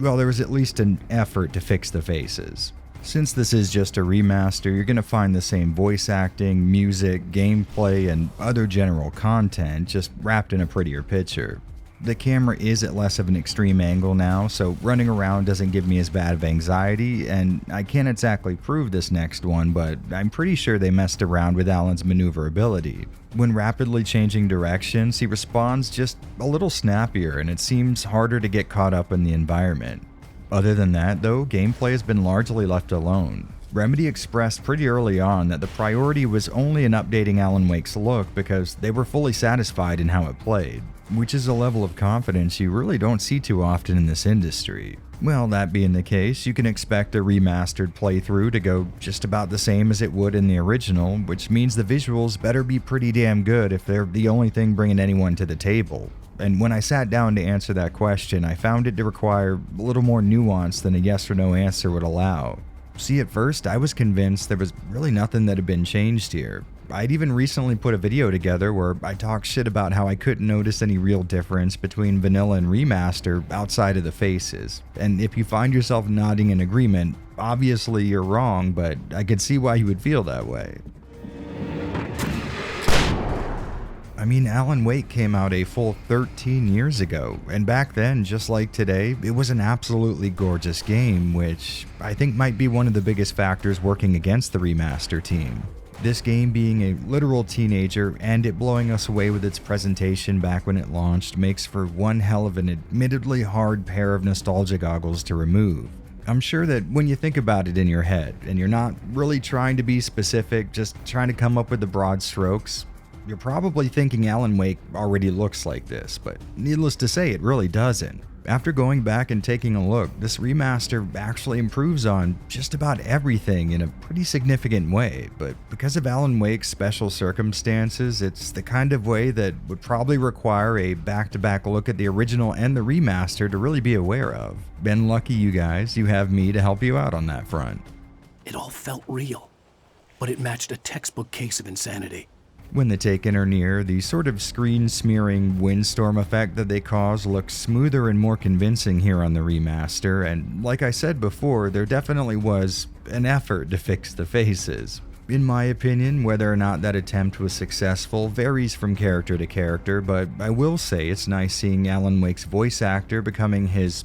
well, there was at least an effort to fix the faces. Since this is just a remaster, you're going to find the same voice acting, music, gameplay, and other general content, just wrapped in a prettier picture. The camera is at less of an extreme angle now, so running around doesn't give me as bad of anxiety, and I can't exactly prove this next one, but I'm pretty sure they messed around with Alan's maneuverability. When rapidly changing directions, he responds just a little snappier, and it seems harder to get caught up in the environment. Other than that, though, gameplay has been largely left alone. Remedy expressed pretty early on that the priority was only in updating Alan Wake's look because they were fully satisfied in how it played, which is a level of confidence you really don't see too often in this industry. Well, that being the case, you can expect a remastered playthrough to go just about the same as it would in the original, which means the visuals better be pretty damn good if they're the only thing bringing anyone to the table. And when I sat down to answer that question, I found it to require a little more nuance than a yes or no answer would allow. See, at first, I was convinced there was really nothing that had been changed here. I'd even recently put a video together where I talked shit about how I couldn't notice any real difference between vanilla and remaster outside of the faces. And if you find yourself nodding in agreement, obviously you're wrong, but I could see why you would feel that way. I mean, Alan Wake came out a full 13 years ago, and back then, just like today, it was an absolutely gorgeous game, which I think might be one of the biggest factors working against the remaster team. This game being a literal teenager and it blowing us away with its presentation back when it launched makes for one hell of an admittedly hard pair of nostalgia goggles to remove. I'm sure that when you think about it in your head, and you're not really trying to be specific, just trying to come up with the broad strokes, you're probably thinking Alan Wake already looks like this, but needless to say, it really doesn't. After going back and taking a look, this remaster actually improves on just about everything in a pretty significant way, but because of Alan Wake's special circumstances, it's the kind of way that would probably require a back-to-back look at the original and the remaster to really be aware of. Been lucky, you guys, you have me to help you out on that front.
It all felt real, but it matched a textbook case of insanity.
When the taken are near, the sort of screen-smearing windstorm effect that they cause looks smoother and more convincing here on the remaster, and like I said before, there definitely was an effort to fix the faces. In my opinion, whether or not that attempt was successful varies from character to character, but I will say it's nice seeing Alan Wake's voice actor becoming his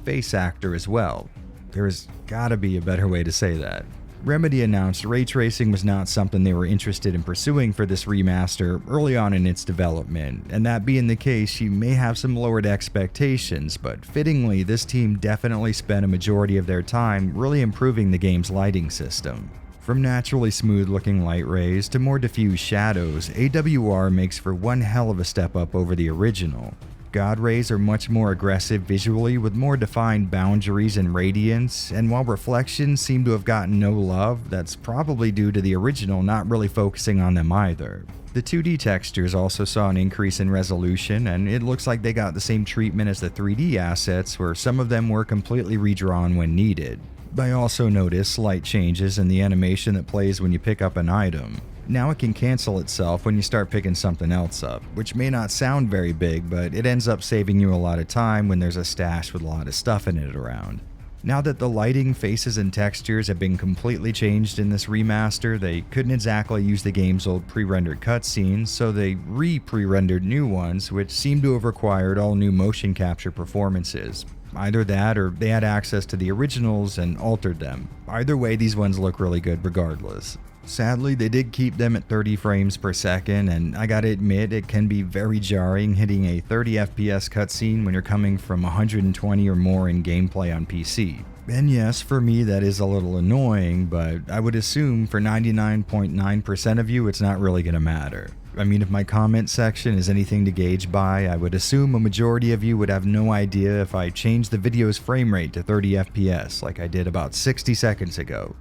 face actor as well. There's gotta be a better way to say that. Remedy announced ray tracing was not something they were interested in pursuing for this remaster early on in its development, and that being the case, you may have some lowered expectations, but fittingly, this team definitely spent a majority of their time really improving the game's lighting system. From naturally smooth-looking light rays to more diffuse shadows, AWR makes for one hell of a step up over the original. God rays are much more aggressive visually with more defined boundaries and radiance, and while reflections seem to have gotten no love, that's probably due to the original not really focusing on them either. The 2D textures also saw an increase in resolution, and it looks like they got the same treatment as the 3D assets, where some of them were completely redrawn when needed. I also noticed slight changes in the animation that plays when you pick up an item. Now it can cancel itself when you start picking something else up, which may not sound very big, but it ends up saving you a lot of time when there's a stash with a lot of stuff in it around. Now that the lighting, faces, and textures have been completely changed in this remaster, they couldn't exactly use the game's old pre-rendered cutscenes, so they pre-rendered new ones, which seem to have required all new motion capture performances. Either that, or they had access to the originals and altered them. Either way, these ones look really good regardless. Sadly, they did keep them at 30 frames per second, and I gotta admit, it can be very jarring hitting a 30 FPS cutscene when you're coming from 120 or more in gameplay on PC. And yes, for me that is a little annoying, but I would assume for 99.9% of you it's not really going to matter. I mean, if my comment section is anything to gauge by, I would assume a majority of you would have no idea if I changed the video's frame rate to 30 FPS like I did about 60 seconds ago.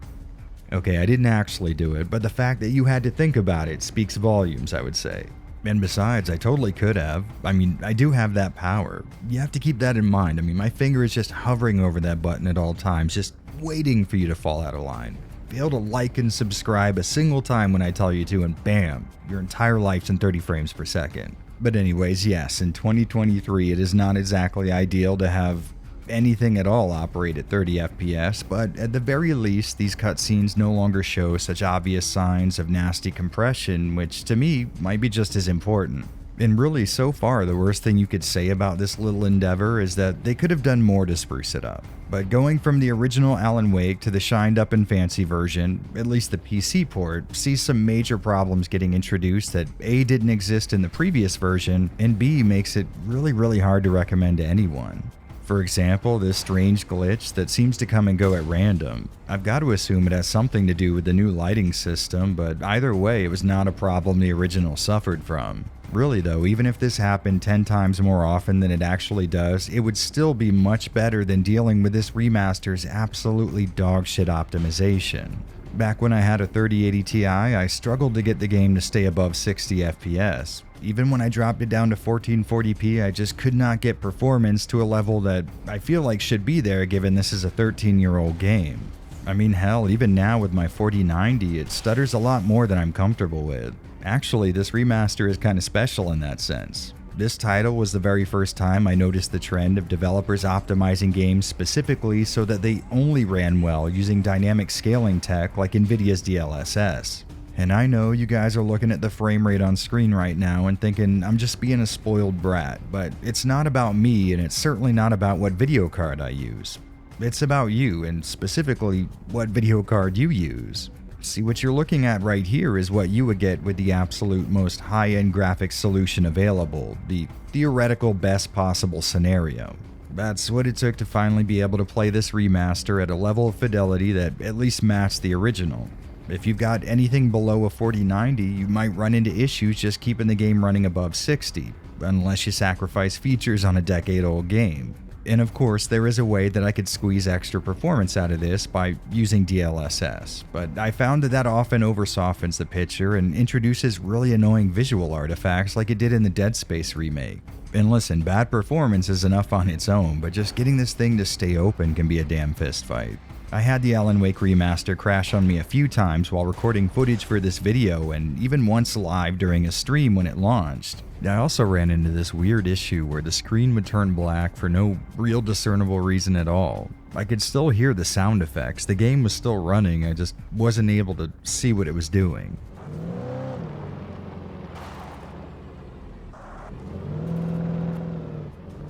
Okay, I didn't actually do it, but the fact that you had to think about it speaks volumes, I would say. And besides, I totally could have. I mean, I do have that power. You have to keep that in mind. I mean, my finger is just hovering over that button at all times, just waiting for you to fall out of line. Fail to like and subscribe a single time when I tell you to, and bam, your entire life's in 30 frames per second. But anyways, yes, in 2023, it is not exactly ideal to have anything at all operate at 30 FPS, but at the very least, these cutscenes no longer show such obvious signs of nasty compression, which to me might be just as important. And really, so far, the worst thing you could say about this little endeavor is that they could have done more to spruce it up. But going from the original Alan Wake to the shined up and fancy version, at least the PC port, sees some major problems getting introduced that A, didn't exist in the previous version, and B, makes it really hard to recommend to anyone. For example, this strange glitch that seems to come and go at random. I've got to assume it has something to do with the new lighting system, but either way, it was not a problem the original suffered from. Really though, even if this happened 10 times more often than it actually does, it would still be much better than dealing with this remaster's absolutely dogshit optimization. Back when I had a 3080 Ti, I struggled to get the game to stay above 60 FPS. Even when I dropped it down to 1440p, I just could not get performance to a level that I feel like should be there given this is a 13-year-old game. I mean, hell, even now with my 4090, it stutters a lot more than I'm comfortable with. Actually, this remaster is kind of special in that sense. This title was the very first time I noticed the trend of developers optimizing games specifically so that they only ran well using dynamic scaling tech like Nvidia's DLSS. And I know you guys are looking at the frame rate on screen right now and thinking I'm just being a spoiled brat, but it's not about me and it's certainly not about what video card I use. It's about you, and specifically what video card you use. See, what you're looking at right here is what you would get with the absolute most high-end graphics solution available, the theoretical best possible scenario. That's what it took to finally be able to play this remaster at a level of fidelity that at least matched the original. If you've got anything below a 4090, you might run into issues just keeping the game running above 60, unless you sacrifice features on a decade-old game. And of course, there is a way that I could squeeze extra performance out of this by using DLSS, but I found that often oversoftens the picture and introduces really annoying visual artifacts like it did in the Dead Space remake. And listen, bad performance is enough on its own, but just getting this thing to stay open can be a damn fist fight. I had the Alan Wake remaster crash on me a few times while recording footage for this video, and even once live during a stream when it launched. I also ran into this weird issue where the screen would turn black for no real discernible reason at all. I could still hear the sound effects, the game was still running, I just wasn't able to see what it was doing.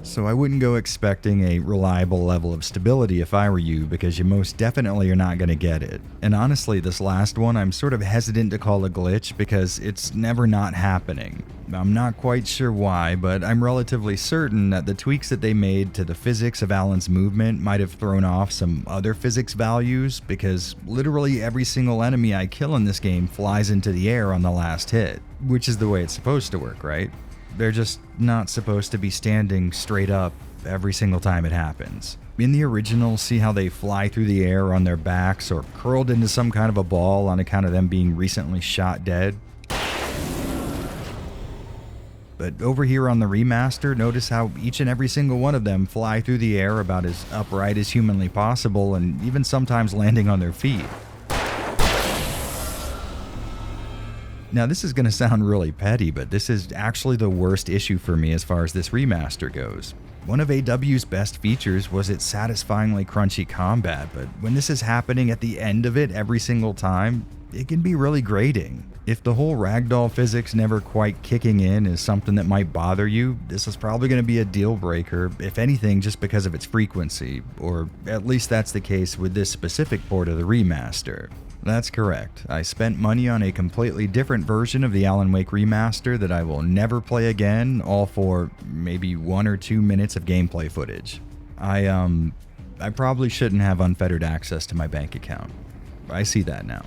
So I wouldn't go expecting a reliable level of stability if I were you, because you most definitely are not going to get it. And honestly, this last one I'm sort of hesitant to call a glitch because it's never not happening. I'm not quite sure why, but I'm relatively certain that the tweaks that they made to the physics of Alan's movement might have thrown off some other physics values, because literally every single enemy I kill in this game flies into the air on the last hit, which is the way it's supposed to work, right? They're just not supposed to be standing straight up every single time it happens. In the original, see how they fly through the air on their backs or curled into some kind of a ball on account of them being recently shot dead? But over here on the remaster, notice how each and every single one of them fly through the air about as upright as humanly possible, and even sometimes landing on their feet. Now this is going to sound really petty, but this is actually the worst issue for me as far as this remaster goes. One of AW's best features was its satisfyingly crunchy combat, but when this is happening at the end of it every single time, it can be really grating. If the whole ragdoll physics never quite kicking in is something that might bother you, this is probably going to be a deal breaker, if anything just because of its frequency, or at least that's the case with this specific port of the remaster. That's correct. I spent money on a completely different version of the Alan Wake remaster that I will never play again, all for maybe 1 or 2 minutes of gameplay footage. I probably shouldn't have unfettered access to my bank account. I see that now.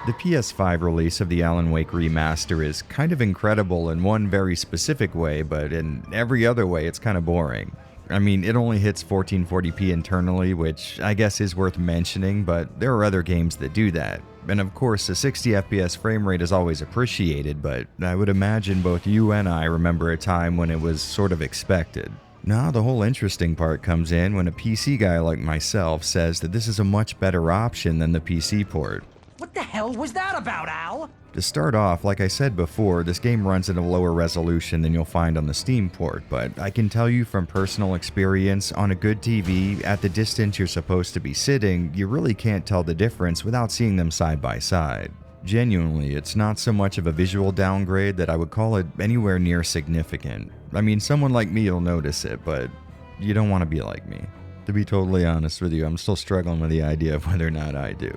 The PS5 release of the Alan Wake Remaster is kind of incredible in one very specific way, but in every other way it's kind of boring. I mean, it only hits 1440p internally, which I guess is worth mentioning, but there are other games that do that. And of course, a 60 FPS frame rate is always appreciated, but I would imagine both you and I remember a time when it was sort of expected. Now the whole interesting part comes in when a PC guy like myself says that this is a much better option than the PC port.
What the hell was that about, Al?
To start off, like I said before, this game runs at a lower resolution than you'll find on the Steam port, but I can tell you from personal experience, on a good TV, at the distance you're supposed to be sitting, you really can't tell the difference without seeing them side by side. Genuinely, it's not so much of a visual downgrade that I would call it anywhere near significant. I mean, someone like me will notice it, but you don't want to be like me. To be totally honest with you, I'm still struggling with the idea of whether or not I do.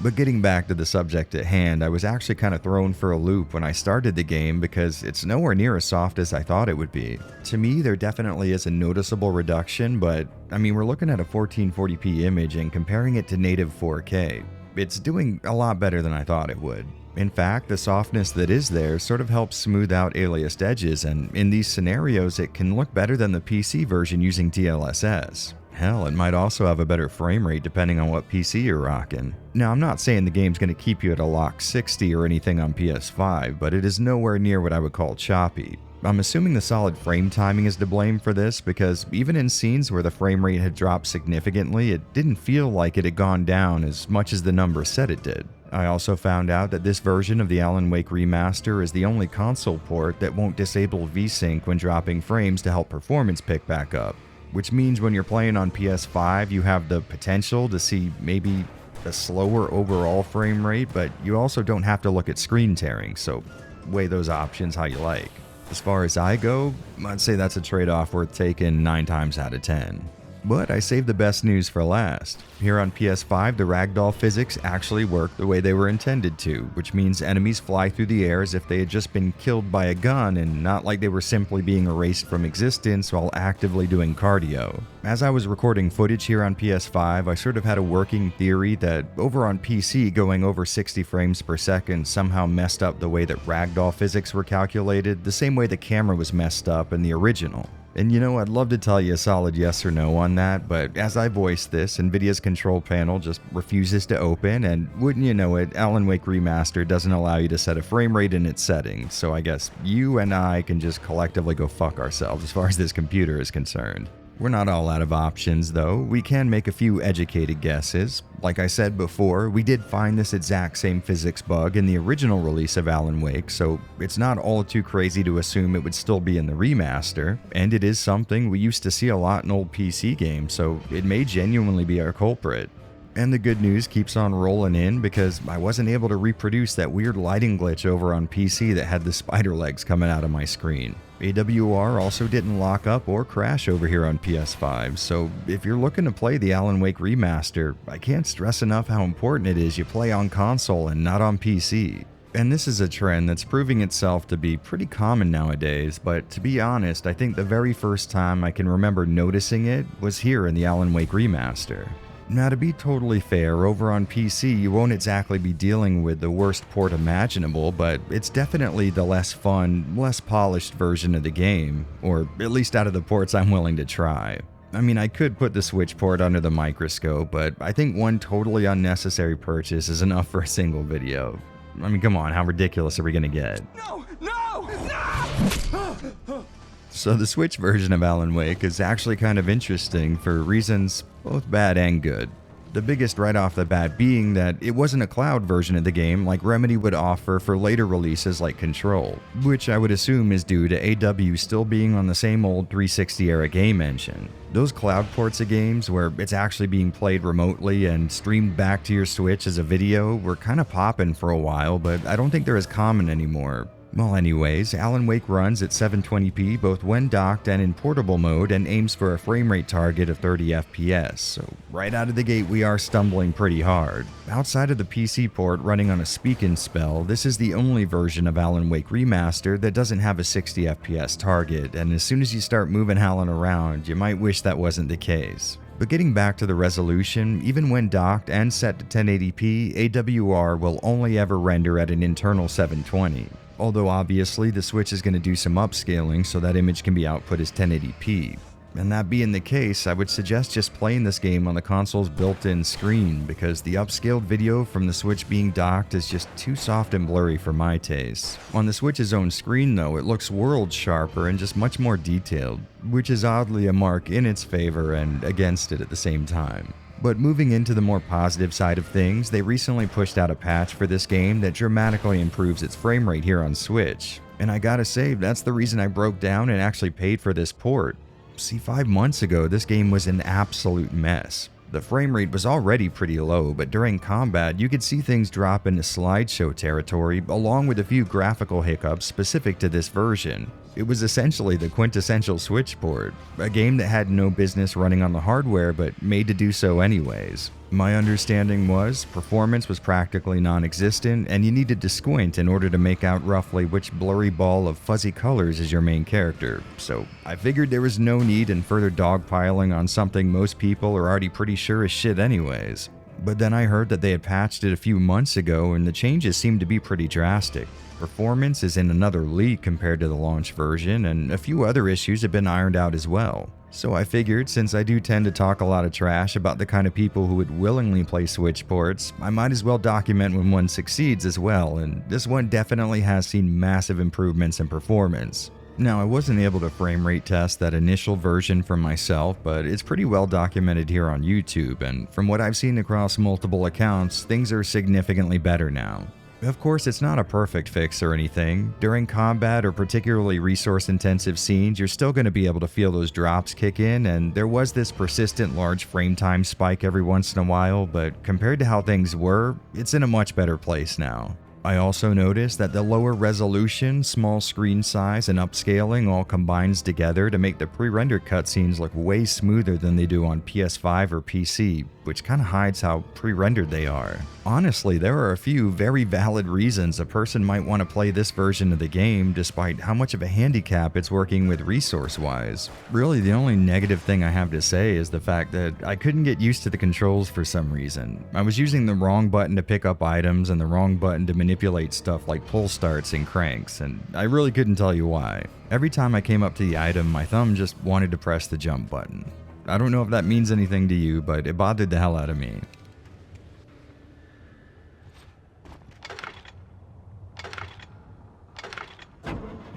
But getting back to the subject at hand, I was actually kind of thrown for a loop when I started the game because it's nowhere near as soft as I thought it would be. To me, there definitely is a noticeable reduction, but I mean, we're looking at a 1440p image and comparing it to native 4K. It's doing a lot better than I thought it would. In fact, the softness that is there sort of helps smooth out aliased edges, and in these scenarios, it can look better than the PC version using DLSS. Hell, it might also have a better frame rate depending on what PC you're rocking. Now, I'm not saying the game's going to keep you at a lock 60 or anything on PS5, but it is nowhere near what I would call choppy. I'm assuming the solid frame timing is to blame for this because even in scenes where the frame rate had dropped significantly, it didn't feel like it had gone down as much as the number said it did. I also found out that this version of the Alan Wake Remaster is the only console port that won't disable VSync when dropping frames to help performance pick back up. Which means when you're playing on PS5, you have the potential to see maybe a slower overall frame rate, but you also don't have to look at screen tearing, so weigh those options how you like. As far as I go, I'd say that's a trade-off worth taking 9 times out of 10. But I saved the best news for last. Here on PS5, the ragdoll physics actually work the way they were intended to, which means enemies fly through the air as if they had just been killed by a gun and not like they were simply being erased from existence while actively doing cardio. As I was recording footage here on PS5, I sort of had a working theory that over on PC going over 60 frames per second somehow messed up the way that ragdoll physics were calculated, the same way the camera was messed up in the original. And you know, I'd love to tell you a solid yes or no on that, but as I voice this, Nvidia's control panel just refuses to open, and wouldn't you know it, Alan Wake Remastered doesn't allow you to set a frame rate in its settings, so I guess you and I can just collectively go fuck ourselves as far as this computer is concerned. We're not all out of options though, we can make a few educated guesses. Like I said before, we did find this exact same physics bug in the original release of Alan Wake, so it's not all too crazy to assume it would still be in the remaster, and it is something we used to see a lot in old PC games, so it may genuinely be our culprit. And the good news keeps on rolling in because I wasn't able to reproduce that weird lighting glitch over on PC that had the spider legs coming out of my screen. AWR also didn't lock up or crash over here on PS5, so if you're looking to play the Alan Wake Remaster, I can't stress enough how important it is you play on console and not on PC. And this is a trend that's proving itself to be pretty common nowadays, but to be honest, I think the very first time I can remember noticing it was here in the Alan Wake Remaster. Now, to be totally fair, over on PC you won't exactly be dealing with the worst port imaginable, but it's definitely the less fun, less polished version of the game, or at least out of the ports I'm willing to try. I mean, I could put the Switch port under the microscope, but I think one totally unnecessary purchase is enough for a single video. I mean, come on, how ridiculous are we gonna get?
No! No! No!
So the Switch version of Alan Wake is actually kind of interesting for reasons both bad and good. The biggest right off the bat being that it wasn't a cloud version of the game like Remedy would offer for later releases like Control, which I would assume is due to AW still being on the same old 360 era game engine. Those cloud ports of games where it's actually being played remotely and streamed back to your Switch as a video were kind of popping for a while, but I don't think they're as common anymore. Well anyways, Alan Wake runs at 720p both when docked and in portable mode and aims for a frame rate target of 30 FPS, so right out of the gate we are stumbling pretty hard. Outside of the PC port running on a speak-in spell, this is the only version of Alan Wake Remastered that doesn't have a 60 FPS target, and as soon as you start moving Alan around, you might wish that wasn't the case. But getting back to the resolution, even when docked and set to 1080p, AWR will only ever render at an internal 720. Although obviously the Switch is going to do some upscaling so that image can be output as 1080p. And that being the case, I would suggest just playing this game on the console's built-in screen because the upscaled video from the Switch being docked is just too soft and blurry for my taste. On the Switch's own screen though, it looks worlds sharper and just much more detailed, which is oddly a mark in its favor and against it at the same time. But moving into the more positive side of things, they recently pushed out a patch for this game that dramatically improves its frame rate here on Switch. And I gotta say, that's the reason I broke down and actually paid for this port. See, 5 months ago, this game was an absolute mess. The frame rate was already pretty low, but during combat, you could see things drop into slideshow territory, along with a few graphical hiccups specific to this version. It was essentially the quintessential Switch port, a game that had no business running on the hardware but made to do so anyways. My understanding was, performance was practically non-existent and you needed to squint in order to make out roughly which blurry ball of fuzzy colors is your main character, so I figured there was no need in further dogpiling on something most people are already pretty sure is shit anyways. But then I heard that they had patched it a few months ago and the changes seemed to be pretty drastic. Performance is in another league compared to the launch version, and a few other issues have been ironed out as well. So I figured since I do tend to talk a lot of trash about the kind of people who would willingly play Switch ports, I might as well document when one succeeds as well, and this one definitely has seen massive improvements in performance. Now, I wasn't able to frame rate test that initial version for myself, but it's pretty well documented here on YouTube, and from what I've seen across multiple accounts, things are significantly better now. Of course, it's not a perfect fix or anything. During combat or particularly resource-intensive scenes, you're still going to be able to feel those drops kick in, and there was this persistent large frame time spike every once in a while, but compared to how things were, it's in a much better place now. I also noticed that the lower resolution, small screen size, and upscaling all combines together to make the pre-rendered cutscenes look way smoother than they do on PS5 or PC, which kinda hides how pre-rendered they are. Honestly, there are a few very valid reasons a person might want to play this version of the game despite how much of a handicap it's working with resource-wise. Really, the only negative thing I have to say is the fact that I couldn't get used to the controls for some reason. I was using the wrong button to pick up items and the wrong button to manipulate stuff like pull starts and cranks, and I really couldn't tell you why. Every time I came up to the item, my thumb just wanted to press the jump button. I don't know if that means anything to you, but it bothered the hell out of me.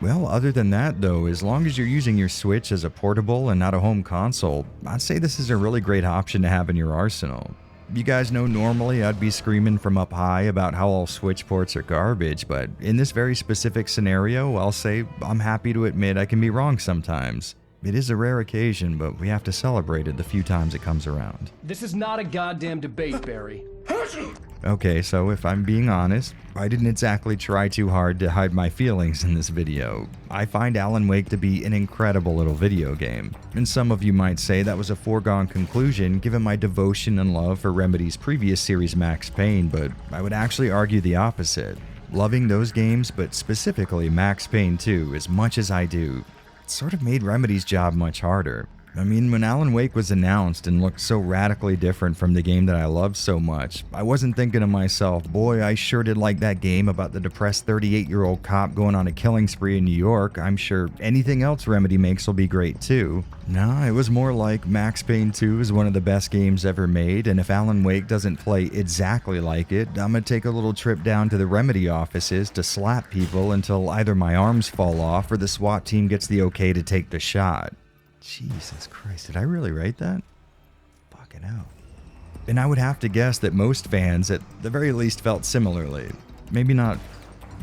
Well, other than that though, as long as you're using your Switch as a portable and not a home console, I'd say this is a really great option to have in your arsenal. You guys know normally I'd be screaming from up high about how all Switch ports are garbage, but in this very specific scenario, I'll say I'm happy to admit I can be wrong sometimes. It is a rare occasion, but we have to celebrate it the few times it comes around.
This is not a goddamn debate, Barry.
Okay, so if I'm being honest, I didn't exactly try too hard to hide my feelings in this video. I find Alan Wake to be an incredible little video game, and some of you might say that was a foregone conclusion given my devotion and love for Remedy's previous series Max Payne, but I would actually argue the opposite. Loving those games, but specifically Max Payne 2 as much as I do, it sort of made Remedy's job much harder. I mean, when Alan Wake was announced and looked so radically different from the game that I loved so much, I wasn't thinking to myself, boy, I sure did like that game about the depressed 38-year-old cop going on a killing spree in New York. I'm sure anything else Remedy makes will be great too. Nah, it was more like Max Payne 2 is one of the best games ever made, and if Alan Wake doesn't play exactly like it, I'm gonna take a little trip down to the Remedy offices to slap people until either my arms fall off or the SWAT team gets the okay to take the shot. Jesus Christ, did I really write that? Fucking hell. And I would have to guess that most fans, at the very least, felt similarly. Maybe not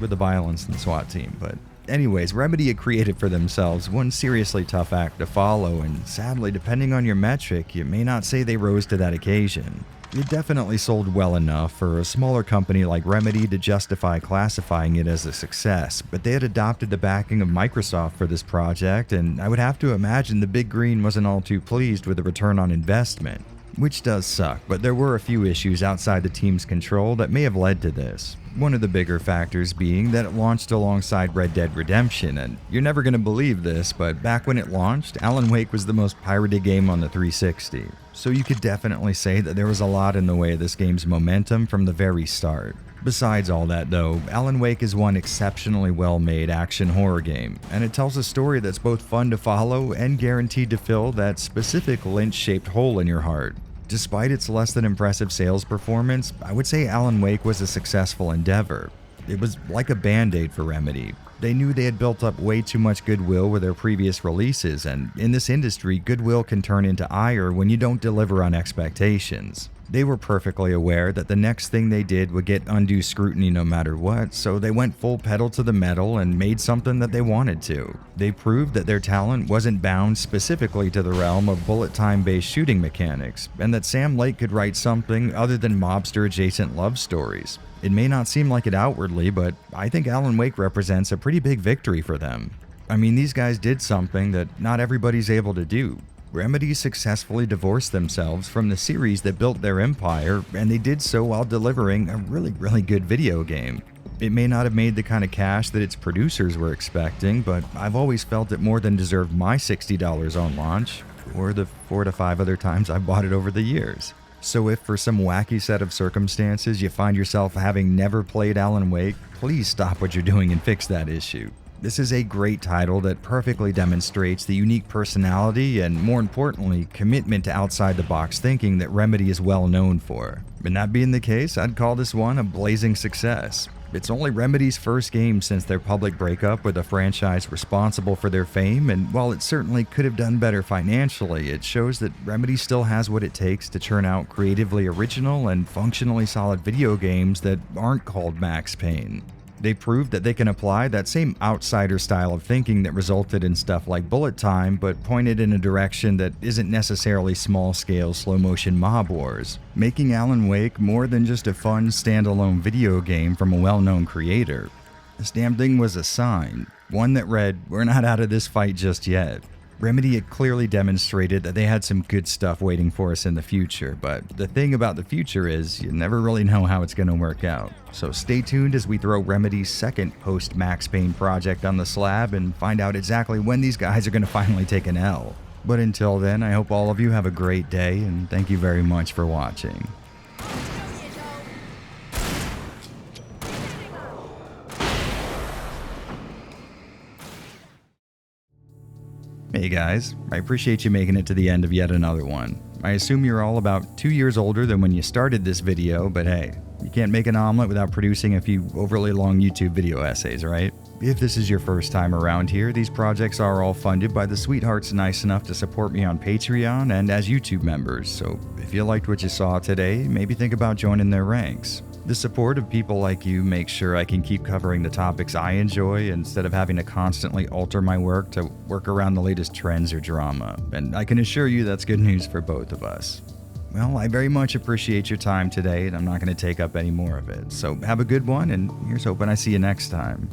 with the violence in the SWAT team, but anyways, Remedy had created for themselves one seriously tough act to follow, and sadly, depending on your metric, you may not say they rose to that occasion. It definitely sold well enough for a smaller company like Remedy to justify classifying it as a success, but they had adopted the backing of Microsoft for this project, and I would have to imagine the Big Green wasn't all too pleased with the return on investment. Which does suck, but there were a few issues outside the team's control that may have led to this. One of the bigger factors being that it launched alongside Red Dead Redemption, and you're never going to believe this, but back when it launched, Alan Wake was the most pirated game on the 360. So you could definitely say that there was a lot in the way of this game's momentum from the very start. Besides all that though, Alan Wake is one exceptionally well-made action horror game, and it tells a story that's both fun to follow and guaranteed to fill that specific lynch-shaped hole in your heart. Despite its less than impressive sales performance, I would say Alan Wake was a successful endeavor. It was like a band-aid for Remedy. They knew they had built up way too much goodwill with their previous releases, and in this industry, goodwill can turn into ire when you don't deliver on expectations. They were perfectly aware that the next thing they did would get undue scrutiny no matter what, so they went full pedal to the metal and made something that they wanted to. They proved that their talent wasn't bound specifically to the realm of bullet time-based shooting mechanics, and that Sam Lake could write something other than mobster-adjacent love stories. It may not seem like it outwardly, but I think Alan Wake represents a pretty big victory for them. I mean, these guys did something that not everybody's able to do. Remedy successfully divorced themselves from the series that built their empire, and they did so while delivering a really good video game. It may not have made the kind of cash that its producers were expecting, but I've always felt it more than deserved my $60 on launch, or the 4 to 5 other times I've bought it over the years. So if for some wacky set of circumstances you find yourself having never played Alan Wake, please stop what you're doing and fix that issue. This is a great title that perfectly demonstrates the unique personality and, more importantly, commitment to outside-the-box thinking that Remedy is well known for. And that being the case, I'd call this one a blazing success. It's only Remedy's first game since their public breakup with a franchise responsible for their fame, and while it certainly could have done better financially, it shows that Remedy still has what it takes to churn out creatively original and functionally solid video games that aren't called Max Payne. They proved that they can apply that same outsider style of thinking that resulted in stuff like Bullet Time, but pointed in a direction that isn't necessarily small-scale slow-motion mob wars, making Alan Wake more than just a fun standalone video game from a well-known creator. This damn thing was a sign, one that read, "We're not out of this fight just yet." Remedy had clearly demonstrated that they had some good stuff waiting for us in the future, but the thing about the future is you never really know how it's going to work out. So stay tuned as we throw Remedy's second post-Max Payne project on the slab and find out exactly when these guys are going to finally take an L. But until then, I hope all of you have a great day, and thank you very much for watching. Hey guys, I appreciate you making it to the end of yet another one. I assume you're all about 2 years older than when you started this video, but hey, you can't make an omelet without producing a few overly long YouTube video essays, right? If this is your first time around here, these projects are all funded by the sweethearts nice enough to support me on Patreon and as YouTube members, so if you liked what you saw today, maybe think about joining their ranks. The support of people like you makes sure I can keep covering the topics I enjoy instead of having to constantly alter my work to work around the latest trends or drama, and I can assure you that's good news for both of us. Well, I very much appreciate your time today, and I'm not going to take up any more of it, so have a good one, and here's hoping I see you next time.